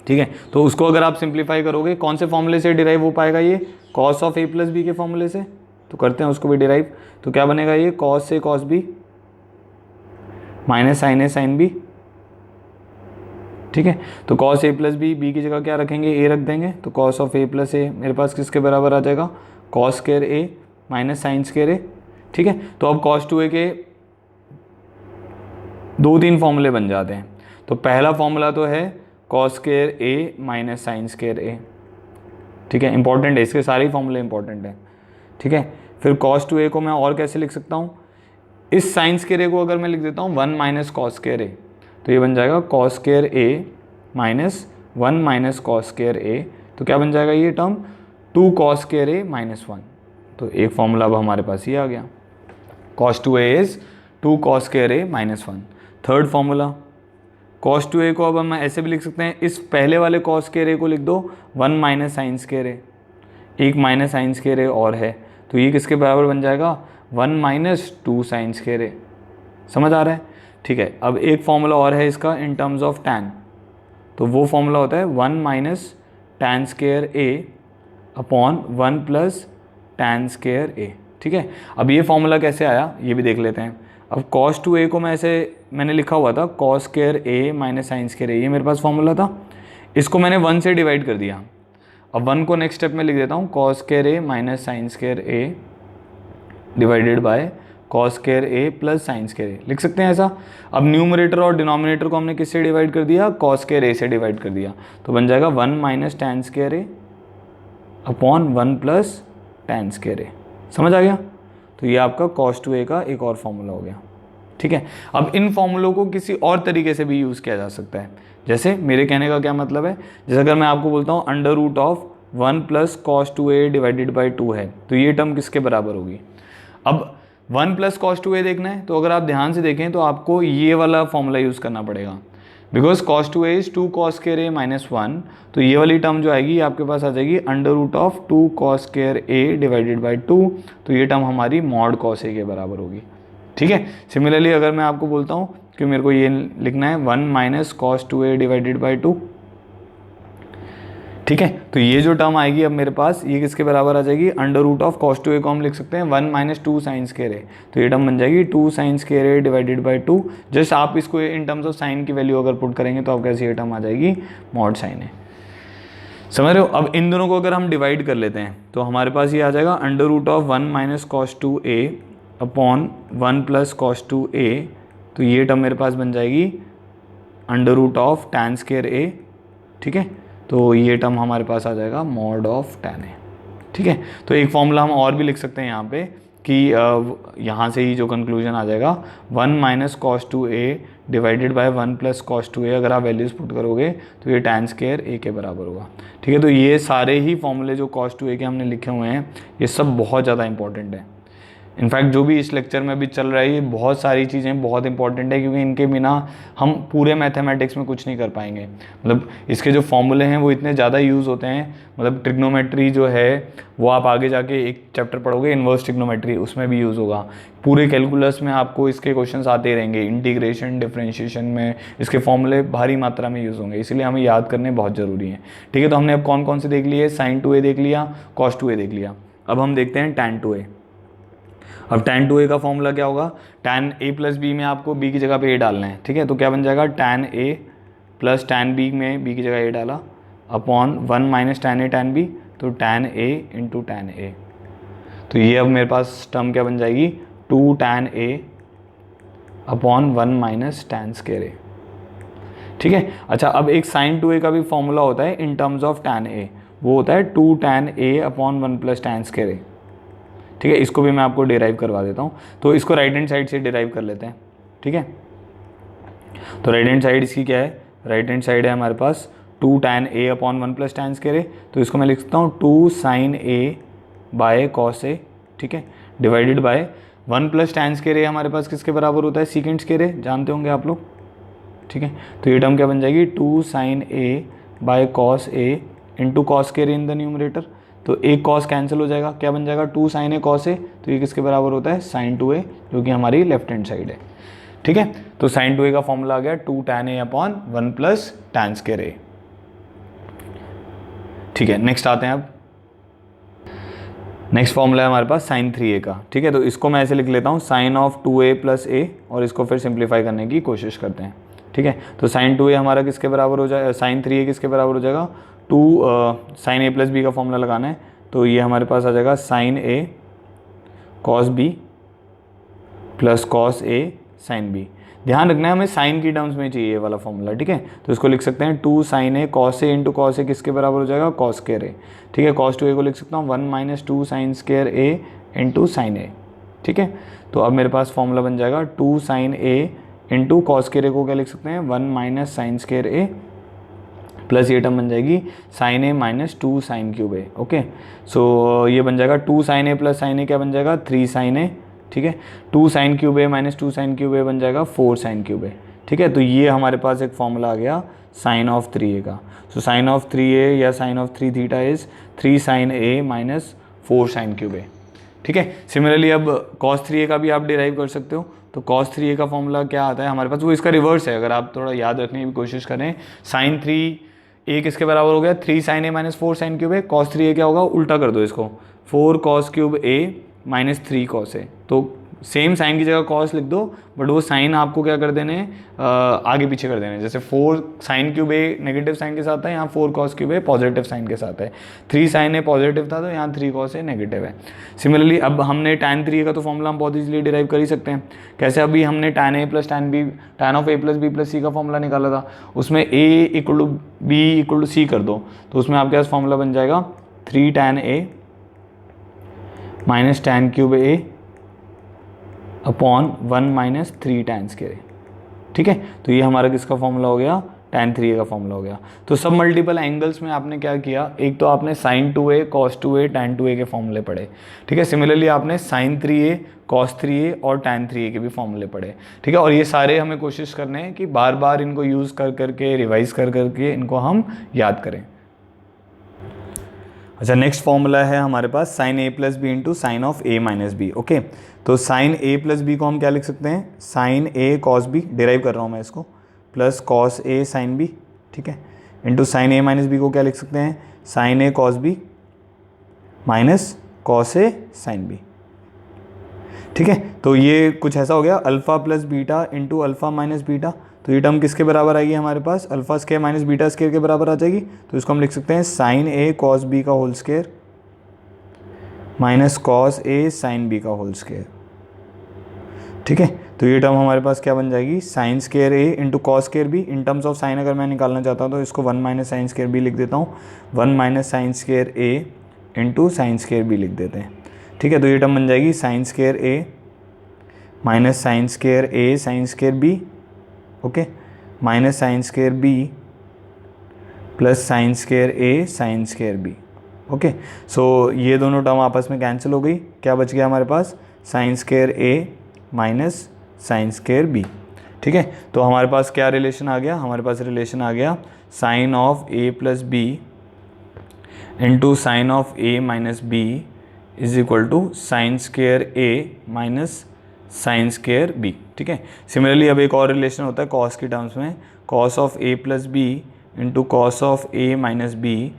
ठीक है। तो उसको अगर आप सिंप्लीफाई करोगे, कौन से फॉर्मूले से डिराइव हो पाएगा ये, cos of a plus B के फॉर्मूले से। तो करते हैं उसको भी डिराइव। तो क्या बनेगा, ये कॉस से cos B minus sine A sine B, ठीक है। तो cos A plus B, B की जगह क्या रखेंगे, ए रख देंगे। तो कॉस ऑफ ए प्लस ए मेरे पास किसके बराबर आ जाएगा, कॉस स्क्वायर ए माइनस साइन स्क्वायर ए, ठीक है। तो अब कॉस 2a के 2-3 फॉर्मूले बन जाते हैं। तो पहला फॉर्मूला तो है कॉस स्क्वायर ए माइनस साइन स्क्वायर ए, ठीक है। इंपॉर्टेंट है, इसके सारे फॉर्मूले इंपॉर्टेंट है, ठीक है। फिर cos 2a को मैं और कैसे लिख सकता हूँ, इस साइन स्क्वायर a को अगर मैं लिख देता हूँ 1 माइनस कॉस स्क्वायर a, तो ये बन जाएगा cos square a minus 1 minus cos square a। तो क्या बन जाएगा ये term, 2 cos square a minus 1। तो एक फॉर्मूला अब हमारे पास ये आ गया, cos 2a is 2 cos square a minus 1। Third formula, cos 2a को अब हम ऐसे भी लिख सकते हैं, इस पहले वाले कॉस स्क्वायर a को लिख दो 1 माइनस साइन स्क्वायर a, एक माइनस साइन स्क्वायर a और है, तो ये किसके बराबर बन जाएगा, 1 माइनस 2 साइन स्क्वायर ए। समझ आ रहा है, ठीक है। अब एक फॉर्मूला और है इसका इन टर्म्स ऑफ टैन, तो वो फॉर्मूला होता है 1 माइनस टैन स्क्वायर ए अपॉन 1 प्लस टैन स्क्वायर ए, ठीक है। अब ये फॉर्मूला कैसे आया ये भी देख लेते हैं। अब cos 2a को मैं ऐसे मैंने लिखा हुआ था cos square a minus sine square A, ये मेरे पास फॉर्मूला था। इसको मैंने 1 से डिवाइड कर दिया। अब 1 को नेक्स्ट स्टेप में लिख देता हूँ, cos square a minus sine square a divided by cos square a plus sine square a, लिख सकते हैं ऐसा। अब न्यूमरेटर और डिनोमिनेटर को हमने किससे डिवाइड कर दिया, cos स्क्वायर a से डिवाइड कर दिया। तो बन जाएगा 1 minus tan square a upon 1 plus tan square a। समझ आ गया। तो ये आपका cos 2a का एक और फॉर्मूला हो गया, ठीक है। अब इन फॉर्मूलों को किसी और तरीके से भी यूज़ किया जा सकता है। जैसे मेरे कहने का क्या मतलब है, जैसे अगर मैं आपको बोलता हूँ under root of 1 plus cos 2a divided by 2 है, तो ये टर्म किसके बराबर होगी। अब 1 प्लस कॉस 2a देखना है, तो अगर आप ध्यान से देखें तो आपको ये वाला फॉर्मूला यूज़ करना पड़ेगा, because cos 2a is 2 cos square a minus 1। तो ये वाली टर्म जो आएगी आपके पास आ जाएगी under root of 2 cos square a divided by 2। तो ये टर्म हमारी मॉड cos a के बराबर होगी, ठीक है। सिमिलरली अगर मैं आपको बोलता हूँ कि मेरे को ये लिखना है 1 minus cos 2a divided by 2, ठीक है। तो ये जो टर्म आएगी अब मेरे पास ये किसके बराबर आ जाएगी, under root of cos 2a को हम लिख सकते हैं 1 माइनस 2 साइन स्क्वायर a। तो ये टर्म बन जाएगी 2 sine square a divided by 2। Just आप इसको इन टर्म्स ऑफ साइन की वैल्यू अगर पुट करेंगे तो आपके पास ये टर्म आ जाएगी मॉड साइन a। समझ रहे हो। अब इन दोनों को अगर हम डिवाइड कर लेते हैं तो हमारे पास ये आ जाएगा under root of 1 minus cos 2a upon 1 plus cos 2a। तो ये टर्म मेरे पास बन जाएगी under root of tan square a, ठीक है। तो ये टर्म हमारे पास आ जाएगा मॉड ऑफ tan a। ठीक है, तो एक फॉर्मूला हम और भी लिख सकते हैं यहाँ पे कि यहाँ से ही जो कंक्लूजन आ जाएगा 1 minus cos 2a divided by 1 plus cos 2a। अगर आप वैल्यूज़ पुट करोगे तो ये tan स्क्वायर a के बराबर होगा। ठीक है, तो ये सारे ही फॉर्मूले जो cos 2a के हमने लिखे हुए हैं ये सब बहुत ज़्यादा इंपॉर्टेंट है। इनफैक्ट जो भी इस लेक्चर में भी चल रहा है ये बहुत सारी चीज़ें बहुत इंपॉर्टेंट है, क्योंकि इनके बिना हम पूरे मैथमेटिक्स में कुछ नहीं कर पाएंगे। मतलब इसके जो फॉर्मूले हैं वो इतने ज़्यादा यूज़ होते हैं, मतलब ट्रिग्नोमेट्री जो है वो आप आगे जाके एक चैप्टर पढ़ोगे इन्वर्स ट्रिग्नोमेट्री, उसमें भी यूज़ होगा। पूरे कैलकुलस में आपको इसके क्वेश्चंस आते रहेंगे, इंटीग्रेशन डिफरेंशिएशन में इसके फॉर्मूले भारी मात्रा में यूज़ होंगे, इसलिए हमें याद करने बहुत ज़रूरी है। ठीक है, तो हमने अब कौन कौन से देख लिए, sin 2a देख लिया, cos 2a देख लिया। अब हम देखते हैं tan 2a। अब tan 2a का फॉर्मूला क्या होगा, tan a प्लस बी में आपको b की जगह पे a डालना है। ठीक है, तो क्या बन जाएगा tan a plus tan b में b की जगह a डाला upon 1 minus tan a tan b, तो tan a into tan a। तो ये अब मेरे पास टर्म क्या बन जाएगी 2 tan a upon 1 minus tan square a। ठीक है, अच्छा अब एक sin 2a का भी फॉर्मूला होता है इन टर्म्स ऑफ tan a, वो होता है 2 tan a upon 1 plus tan square a। ठीक है, इसको भी मैं आपको डिराइव करवा देता हूँ, तो इसको राइट हैंड साइड से डिराइव कर लेते हैं। ठीक है, तो राइट हैंड साइड इसकी क्या है, राइट हैंड साइड है हमारे पास 2 tan a upon 1 plus tan square a, तो इसको मैं लिख सकता हूँ 2 sin a bye cos a। ठीक है, divided by 1 plus tan square a हमारे पास किसके बराबर होता है, सीकेंड स्क्वायर a, जानते होंगे आप लोग। ठीक है, तो ये टर्म क्या बन जाएगी 2 sin a bye cos a into cos square in the numerator. तो एक कॉस कैंसिल हो जाएगा, क्या बन जाएगा 2 sin a cos a, तो ये किसके बराबर होता है sin 2a, जो कि हमारी लेफ्ट हैंड साइड है। ठीक है, तो sin 2a का फॉर्मूला आ गया 2 tan a upon 1 plus tan square a। ठीक है, नेक्स्ट आते हैं। अब नेक्स्ट फॉर्मूला है हमारे पास sin 3a का। ठीक है, तो इसको मैं ऐसे लिख लेता हूँ sin of 2a plus a, और इसको फिर सिंप्लीफाई करने की कोशिश करते हैं। ठीक है, तो sin 2a हमारा किसके बराबर हो जाएगा, sin 3a किसके बराबर हो जाएगा 2 sin a प्लस b का फॉर्मूला लगाना है, तो ये हमारे पास आ जाएगा sin a cos b plus cos a sin b। ध्यान रखना है हमें साइन की टर्म्स में चाहिए ये वाला फॉर्मूला। ठीक है, तो इसको लिख सकते हैं 2 sin a cos a into cos a किसके बराबर हो जाएगा cos स्क्वायर a। ठीक है, cos 2a को लिख सकता हूँ 1 minus 2 sin square a into sin a। ठीक है, तो अब मेरे पास फॉर्मूला बन जाएगा 2 sin a into cos square a को क्या लिख सकते हैं 1 minus sin square a, plus ये टर्म बन जाएगी sin a minus 2 sin cube a। Okay, so ये बन जाएगा 2 sin a plus sin a क्या बन जाएगा 3 sin a। ठीक है, 2 sin cube a minus 2 sin cube a बन जाएगा 4 sin क्यूब a। ठीक है, तो ये हमारे पास एक फॉर्मूला आ गया sin ऑफ 3a का। सो sin ऑफ 3a या sin of 3 theta is 3 sin a minus 4 sin cube a। ठीक है, सिमिलरली अब cos 3a का भी आप डिराइव कर सकते हो। तो cos 3a का फॉर्मूला क्या आता है हमारे पास, वो इसका रिवर्स है। अगर आप थोड़ा याद रखने की कोशिश करें, sin 3a किसके बराबर हो गया 3 sin a minus 4 sin cube a, cos 3a क्या होगा, उल्टा कर दो इसको 4 cos cube a minus 3 cos a। तो सेम साइन की जगह cos लिख दो, बट वो साइन आपको क्या कर देने आगे पीछे कर देने। जैसे 4 sin cube a negative sine के साथ है, यहाँ 4 cos cube a positive sine के साथ है। 3 sin a पॉजिटिव था तो यहाँ 3 cos a नेगेटिव है। सिमिलरली अब हमने tan 3a का तो फॉर्मूला हम बहुत इजीली डिराइव कर ही सकते हैं। कैसे, अभी हमने tan a plus tan b tan of a plus b plus c का फॉर्मूला निकाला था, उसमें a equal to b equal to c कर दो, तो उसमें आपके पास फॉर्मूला बन जाएगा 3 tan a minus tan cube a upon 1 minus 3 tan square. ठीक है, तो ये हमारा किसका फॉर्मूला हो गया tan 3a का फॉर्मूला हो गया। तो सब मल्टीपल एंगल्स में आपने क्या किया, एक तो आपने sin 2a cos 2a tan 2a के फॉर्मूले पढ़े। ठीक है, सिमिलरली आपने sin 3a cos 3a और tan 3a के भी फॉर्मूले पढ़े। ठीक है, और ये सारे हमें कोशिश करने हैं कि बार बार इनको यूज़ कर करके रिवाइज कर करके इनको हम याद करें। अच्छा, नेक्स्ट फॉर्मूला है हमारे पास sin a plus B into sine of a minus B. Okay, तो sin a प्लस बी को हम क्या लिख सकते हैं sin a cos b, derive कर रहा हूँ मैं इसको, plus cos a sin b। ठीक है, into sin a minus B को क्या लिख सकते हैं sin a cos b माइनस cos a sin b। ठीक है, तो ये कुछ ऐसा हो गया alpha plus beta into alpha minus beta. तो ये टर्म किसके बराबर आएगी हमारे पास, alpha square minus beta square के बराबर आ जाएगी। तो इसको हम लिख सकते हैं sin a cos b का whole square minus cos a sin b का होल स्क्वायर। ठीक है, तो ये टर्म हमारे पास क्या बन जाएगी, sine square A into cos square B. In terms of sine अगर मैं निकालना चाहता हूँ तो इसको 1 माइनस साइन स्केयर बी लिख देता हूँ, 1 minus sine square A into sine square B लिख देते हैं। ठीक है, तो ये टर्म बन जाएगी sine square A minus sine square A sine square B, okay, minus sine square B plus sine square A sine square B. Okay, so ये दोनों टर्म आपस में कैंसिल हो गई, क्या बच गया हमारे पास, sign square A minus sine square B. ठीक है, तो हमारे पास क्या रिलेशन आ गया, हमारे पास रिलेशन आ गया sine of A plus B into sine of A minus B is equal to sine square A minus sine square B. ठीक है, सिमिलरली अब एक और रिलेशन होता है कॉस की टर्म्स में, cos of A plus B into cos of A minus B,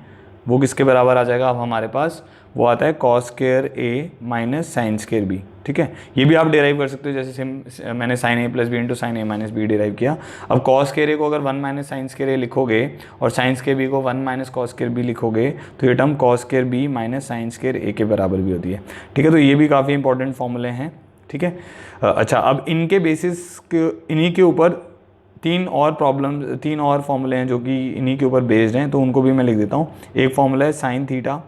वो किसके बराबर आ जाएगा, अब हमारे पास वो आता है cos square A minus sine square B. ठीक है, ये भी आप डिराइव कर सकते हो, जैसे मैंने sign A plus B into sine A minus B derive किया। अब कॉस स्केयर ए को अगर 1 माइनस साइन स्केयर ए लिखोगे और साइन स्केयर बी को 1 माइनस कॉस स्केयर बी लिखोगे तो ये term cos square B minus sine square A के बराबर भी होती है। ठीक है, तो ये भी काफ़ी इंपॉर्टेंट फॉर्मूले हैं। ठीक है, अच्छा, अब इनके बेसिस के, इन्हीं के ऊपर तीन और फॉर्मूले हैं जो कि इन्हीं के ऊपर बेस्ड हैं, तो उनको भी मैं लिख देता हूँ। एक फॉर्मूला है sign theta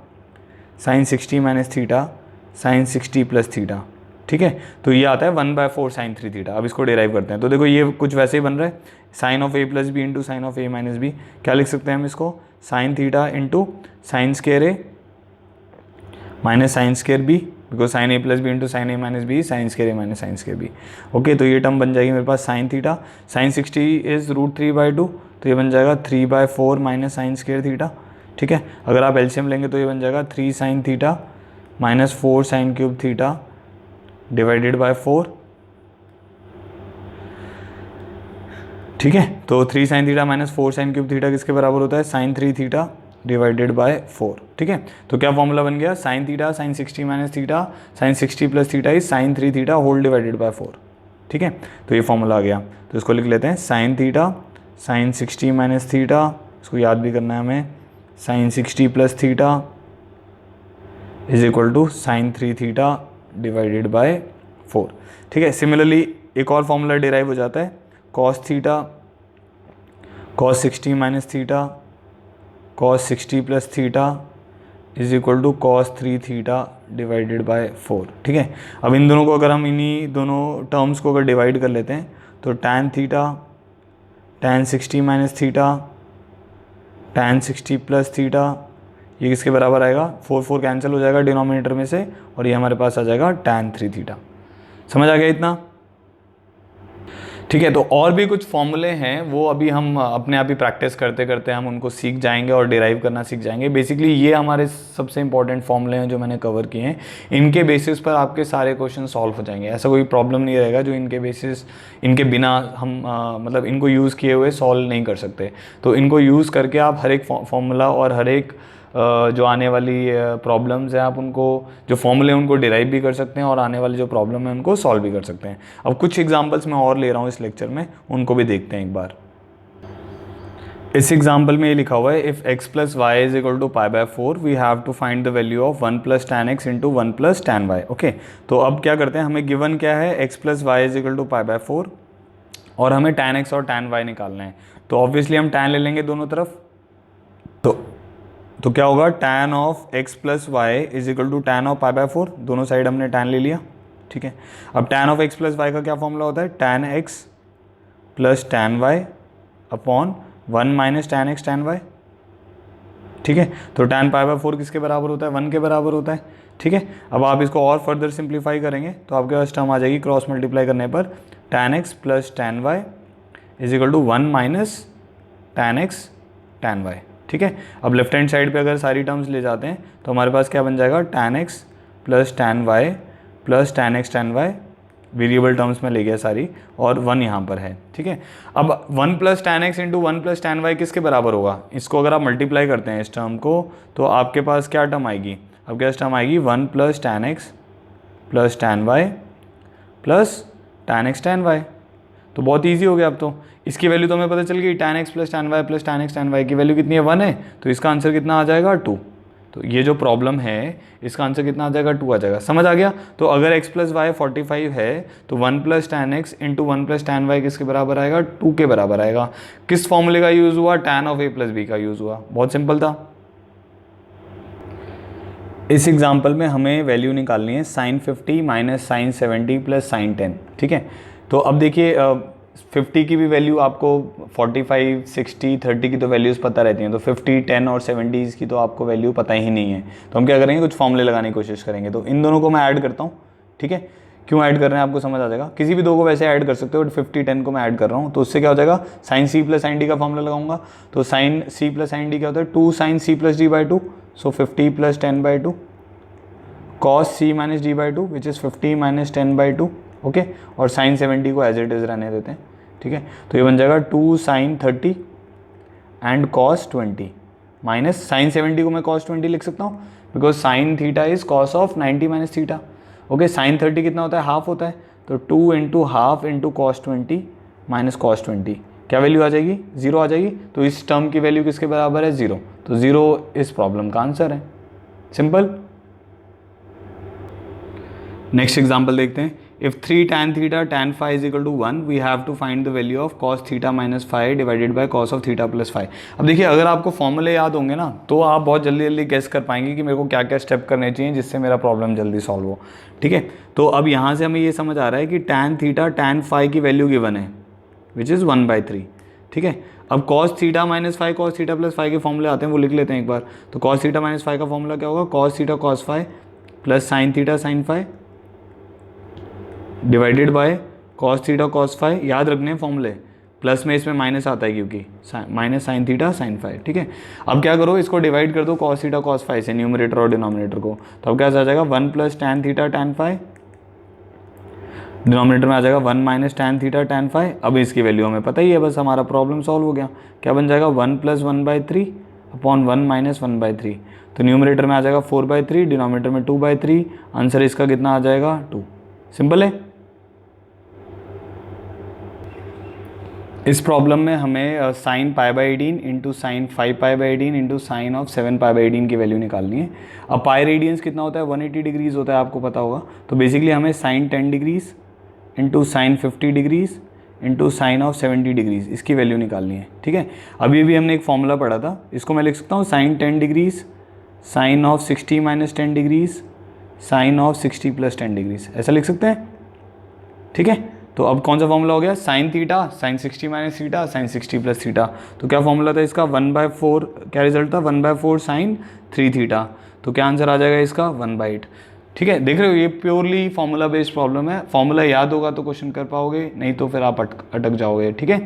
sine 60 minus theta sine 60 plus theta. ठीक है, तो ये आता है 1/4 साइन 3 थीटा। अब इसको डिराइव करते हैं, तो देखो ये कुछ वैसे ही बन रहा है, sine of A plus B into sine of A minus B. क्या लिख सकते हैं हम इसको, sine theta into sine square A minus sine square B, because sine A plus B into sine A minus B sine square A minus sine square B. Okay, तो ये term बन जाएगी मेरे पास साइन थीटा, साइन 60 इज √3/2, तो ये बन जाएगा 3/4 माइनस साइन स्केयर थीटा। ठीक है, अगर आप एलसीएम लेंगे तो ये बन जाएगा 3 sine theta minus 4 sine cube theta divided by 4। ठीक है, तो 3 sine theta minus 4 sine cube theta किसके बराबर होता है, साइन 3 थीटा डिवाइडेड बाय 4। ठीक है, तो क्या फॉर्मूला बन गया, sine theta sine 60 minus theta sine 60 plus theta is sine 3 theta whole divided by 4। ठीक है, तो ये फॉर्मूला आ गया, तो इसको लिख लेते हैं sine theta sine 60 minus theta, इसको याद भी करना है हमें, sine 60 plus theta is equal to sine 3 theta divided by 4। ठीक है, सिमिलरली एक और फॉर्मूला डिराइव हो जाता है, cos theta cos 60 minus theta cos 60 plus theta is equal to cos 3 theta divided by 4। ठीक है, अब इन दोनों को अगर हम इन्हीं दोनों टर्म्स को अगर डिवाइड कर लेते हैं तो tan theta tan 60 minus theta tan 60 plus theta, ये किसके बराबर आएगा, 4 कैंसिल हो जाएगा डिनोमिनेटर में से, और ये हमारे पास आ जाएगा टैन 3 थीटा। समझ आ गया इतना। ठीक है, तो और भी कुछ फॉर्मूले हैं, वो अभी हम अपने आप ही प्रैक्टिस करते करते हम उनको सीख जाएंगे और डिराइव करना सीख जाएंगे। बेसिकली ये हमारे सबसे इंपॉर्टेंट फॉर्मूले हैं जो मैंने कवर किए हैं, इनके बेसिस पर आपके सारे क्वेश्चन सॉल्व हो जाएंगे। ऐसा कोई प्रॉब्लम नहीं रहेगा जो इनके बिना हम मतलब इनको यूज़ किए हुए सॉल्व नहीं कर सकते। तो इनको यूज़ करके आप हर एक फॉर्मूला और हर एक जो आने वाली प्रॉब्लम्स हैं आप उनको, जो फॉर्मूले हैं उनको डिराइव भी कर सकते हैं और आने वाली जो प्रॉब्लम है उनको सॉल्व भी कर सकते हैं। अब कुछ एग्जांपल्स मैं और ले रहा हूँ इस लेक्चर में, उनको भी देखते हैं एक बार। इस एग्जाम्पल में ये लिखा हुआ है, if x plus Y is equal to π/4 we have to find the value of 1 plus tan x into 1 plus tan y। Okay, तो अब क्या करते हैं, हमें गिवन क्या है, x plus Y is equal to π/4 और हमें tan x और tan y निकालना है। तो ऑब्वियसली हम tan ले लेंगे दोनों तरफ, तो क्या होगा, tan of x plus Y is equal to tan of π/4, दोनों साइड हमने tan ले लिया। ठीक है, अब tan of x plus Y का क्या फॉर्मूला होता है, tan x plus tan y upon 1 minus tan x tan y। ठीक है, तो tan π/4 किसके बराबर होता है, 1 के बराबर होता है। ठीक है, अब आप इसको और फर्दर सिंप्लीफाई करेंगे तो आपके पास टर्म आ जाएगी क्रॉस मल्टीप्लाई करने पर tan x plus tan y is equal to 1 minus tan x tan y। ठीक है, अब लेफ्ट हैंड साइड पे अगर सारी टर्म्स ले जाते हैं तो हमारे पास क्या बन जाएगा, tan x plus tan y plus tan x tan y, variable terms में ले गया सारी, और 1 यहाँ पर है। ठीक है, अब 1 plus tan x into 1 plus tan y किसके बराबर होगा, इसको अगर आप मल्टीप्लाई करते हैं इस टर्म को तो आपके पास क्या टर्म आएगी, आपके पास टर्म आएगी 1 plus tan x plus tan y plus tan x tan y। तो बहुत ईजी हो गया। अब तो इसकी वैल्यू तो हमें पता चल गई, tan x plus tan y plus tan x tan y की वैल्यू कितनी है, 1 है, तो इसका आंसर कितना आ जाएगा, 2। तो ये जो प्रॉब्लम है इसका आंसर कितना आ जाएगा, 2 आ जाएगा। समझ आ गया। तो अगर x प्लस वाई 45 है तो 1 plus tan X into 1 plus tan Y किसके बराबर आएगा, 2 के बराबर आएगा। किस फॉर्मूले का यूज़ हुआ, tan of a plus B का यूज़ हुआ। बहुत सिंपल था। इस एग्जाम्पल में हमें वैल्यू निकालनी है sine 50 minus sine 70 plus sine 10। ठीक है, तो अब देखिए 50 की भी वैल्यू आपको 45, 60, 30 की तो वैल्यूज़ पता रहती हैं, तो 50, 10 और 70 की तो आपको वैल्यू पता ही नहीं है। तो हम क्या करेंगे, कुछ फॉर्मूले लगाने की कोशिश करेंगे। तो इन दोनों को मैं ऐड करता हूँ। ठीक है, क्यों ऐड कर रहे हैं आपको समझ आ जाएगा। किसी भी दो को वैसे ऐड कर सकते हो, बट 50, 10 को मैं ऐड कर रहा हूँ। तो उससे क्या हो जाएगा, sine C plus sine D का फॉर्मूला लगाऊंगा। तो sine C plus sine D क्या होता है, 2 sine C plus D by 2, so 50 plus 10 by 2, cos C minus D by 2 which is 50 minus 10 by 2। Okay, और साइन 70 को एज इट इज़ रहने देते हैं। ठीक है, तो ये बन जाएगा 2 sine 30 and cos 20 minus sine 70 को मैं कॉस 20 लिख सकता हूँ, because sine theta is cos of 90 minus theta. Okay, sine 30 कितना होता है, हाफ होता है। तो 2 into half into cos 20 minus cos 20, क्या वैल्यू आ जाएगी, 0 आ जाएगी। तो इस टर्म की वैल्यू किसके बराबर है, 0। तो 0 इस प्रॉब्लम का आंसर है। सिंपल। नेक्स्ट एग्जाम्पल देखते हैं। If 3 tan theta tan phi is equal to 1, we have to find the value of cos theta minus five divided by cos of theta plus five. अब देखिए, अगर आपको फॉर्मूले याद होंगे ना, तो आप बहुत जल्दी जल्दी गेस कर पाएंगे कि मेरे को क्या क्या स्टेप करने चाहिए जिससे मेरा प्रॉब्लम जल्दी सॉल्व हो। ठीक है, तो अब यहाँ से हमें ये समझ आ रहा है कि tan थीटा tan phi की वैल्यू गिवन है विच इज़ 1/3। ठीक है, अब cos theta minus five cos theta plus five के फॉर्मूले आते हैं, वो लिख लेते हैं एक बार। तो cos थीटा माइनस फाइव का फॉर्मूला क्या होगा, cos theta cos five plus sign theta sign five divided by cos theta cos five. याद रखने हैं फॉर्मूले, प्लस में इसमें माइनस आता है क्योंकि minus sign theta sign five. ठीक है, अब क्या करो, इसको डिवाइड कर दो कॉस थीटा कॉस फाइव से, न्यूमरेटर और डिनोमिनेटर को। तो अब क्या आ जाएगा, 1 plus tan theta tan five, denominator में आ जाएगा 1 minus tan theta tan five. अब इसकी वैल्यू हमें पता ही है, बस हमारा प्रॉब्लम सॉल्व हो गया। क्या बन जाएगा, 1 प्लस 1/3 अपॉन 1 माइनस 1/3। तो न्यूमरेटर में आ जाएगा 4/3, डिनोमिनेटर में 2/3। आंसर इसका कितना आ जाएगा, 2। सिंपल है। इस प्रॉब्लम में हमें sine π/18 into sine 5π/18 into sine of 7π/18 की वैल्यू निकालनी है। अब पाई रेडियंस कितना होता है, 180 डिग्रीज होता है, आपको पता होगा। तो बेसिकली हमें sine 10 degrees into sine 50 degrees into sine of 70 degrees इसकी वैल्यू निकालनी है। ठीक है, अभी भी हमने एक फॉर्मूला पढ़ा था, इसको मैं लिख सकता हूँ sine 10 degrees sine of 60 minus 10 degrees sine of 60 plus 10 degrees, ऐसा लिख सकते हैं। ठीक है, तो अब कौन सा फॉर्मूला हो गया, sine theta sine 60 minus theta sine 60 plus theta. तो क्या फॉर्मूला था इसका, 1/4, क्या रिजल्ट था, 1/4 साइन 3 थीटा। तो क्या आंसर आ जाएगा इसका, 1/8। ठीक है, देख रहे हो, ये प्योरली फॉर्मूला बेस्ड प्रॉब्लम है। फॉर्मूला याद होगा तो क्वेश्चन कर पाओगे, नहीं तो फिर आप अटक जाओगे। ठीक है,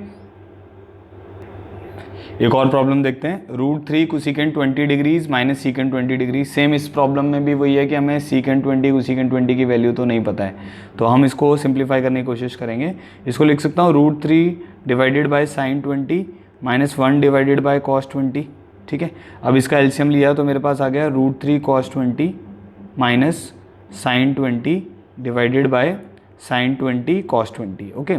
एक और प्रॉब्लम देखते हैं। √3 cosecant 20 degrees minus secant 20 degree. Same इस प्रॉब्लम में भी वही है कि हमें सीकेंट 20 कोसेकेंट 20 की वैल्यू तो नहीं पता है, तो हम इसको सिंप्लीफाई करने की कोशिश करेंगे। इसको लिख सकता हूँ √3 divided by sine 20 minus 1 divided by cos 20। ठीक है, अब इसका एलसीएम लिया तो मेरे पास आ गया √3 cos 20 minus sine 20 divided by sine 20 cos 20। Okay,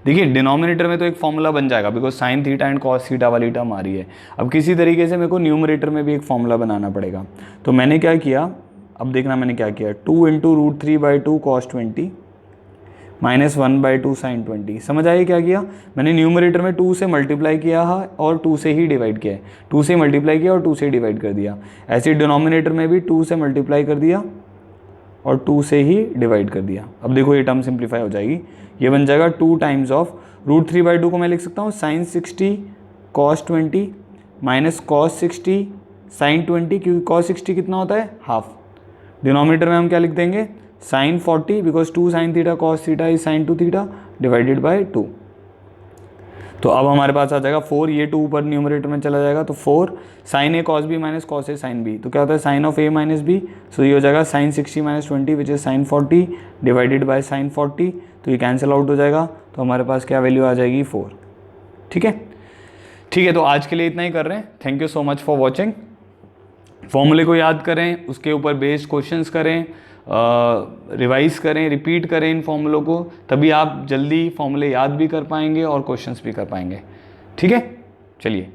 देखिए डिनोमिनेटर में तो एक फॉर्मूला बन जाएगा, because sine theta and cos theta वाली टर्म आ रही है। अब किसी तरीके से मेरे को न्यूमरेटर में भी एक फॉर्मूला बनाना पड़ेगा। तो मैंने क्या किया, अब देखना मैंने क्या किया, 2 इंटू √3/2 कॉस 20 माइनस 1/2 साइन 20। समझ आइए क्या किया, मैंने न्यूमरेटर में 2 से मल्टीप्लाई किया है और 2 से ही डिवाइड किया है। 2 से मल्टीप्लाई किया और 2 से डिवाइड कर दिया। ऐसे डिनोमिनेटर में भी 2 से मल्टीप्लाई कर दिया और 2 से ही डिवाइड कर दिया। अब देखो ये टर्म सिंप्लीफाई हो जाएगी, ये बन जाएगा 2 टाइम्स ऑफ √3/2 को मैं लिख सकता हूँ sine 60 cos 20 minus cos 60 sine 20, क्योंकि कॉस 60 कितना होता है, हाफ। डिनोमिनेटर में हम क्या लिख देंगे, sine 40, because 2 sine theta cos theta is sine 2 theta divided by 2। तो अब हमारे पास आ जाएगा 4, ये 2 ऊपर न्यूमरेटर में चला जाएगा, तो 4 sine A cos B minus cos A sine B. तो क्या होता है, sine of A minus B, so ये हो जाएगा sine 60 minus 20 which is sine 40 divided by sine 40। तो ये कैंसिल आउट हो जाएगा, तो हमारे पास क्या वैल्यू आ जाएगी, 4। ठीक है, ठीक है, तो आज के लिए इतना ही कर रहे हैं। Thank you so much for watching. फॉर्मूले को याद करें, उसके ऊपर बेस्ड क्वेश्चंस करें, रिवाइज करें, रिपीट करें इन फॉर्मूलों को, तभी आप जल्दी फॉर्मूले याद भी कर पाएंगे और क्वेश्चंस भी कर पाएंगे। ठीक है, चलिए।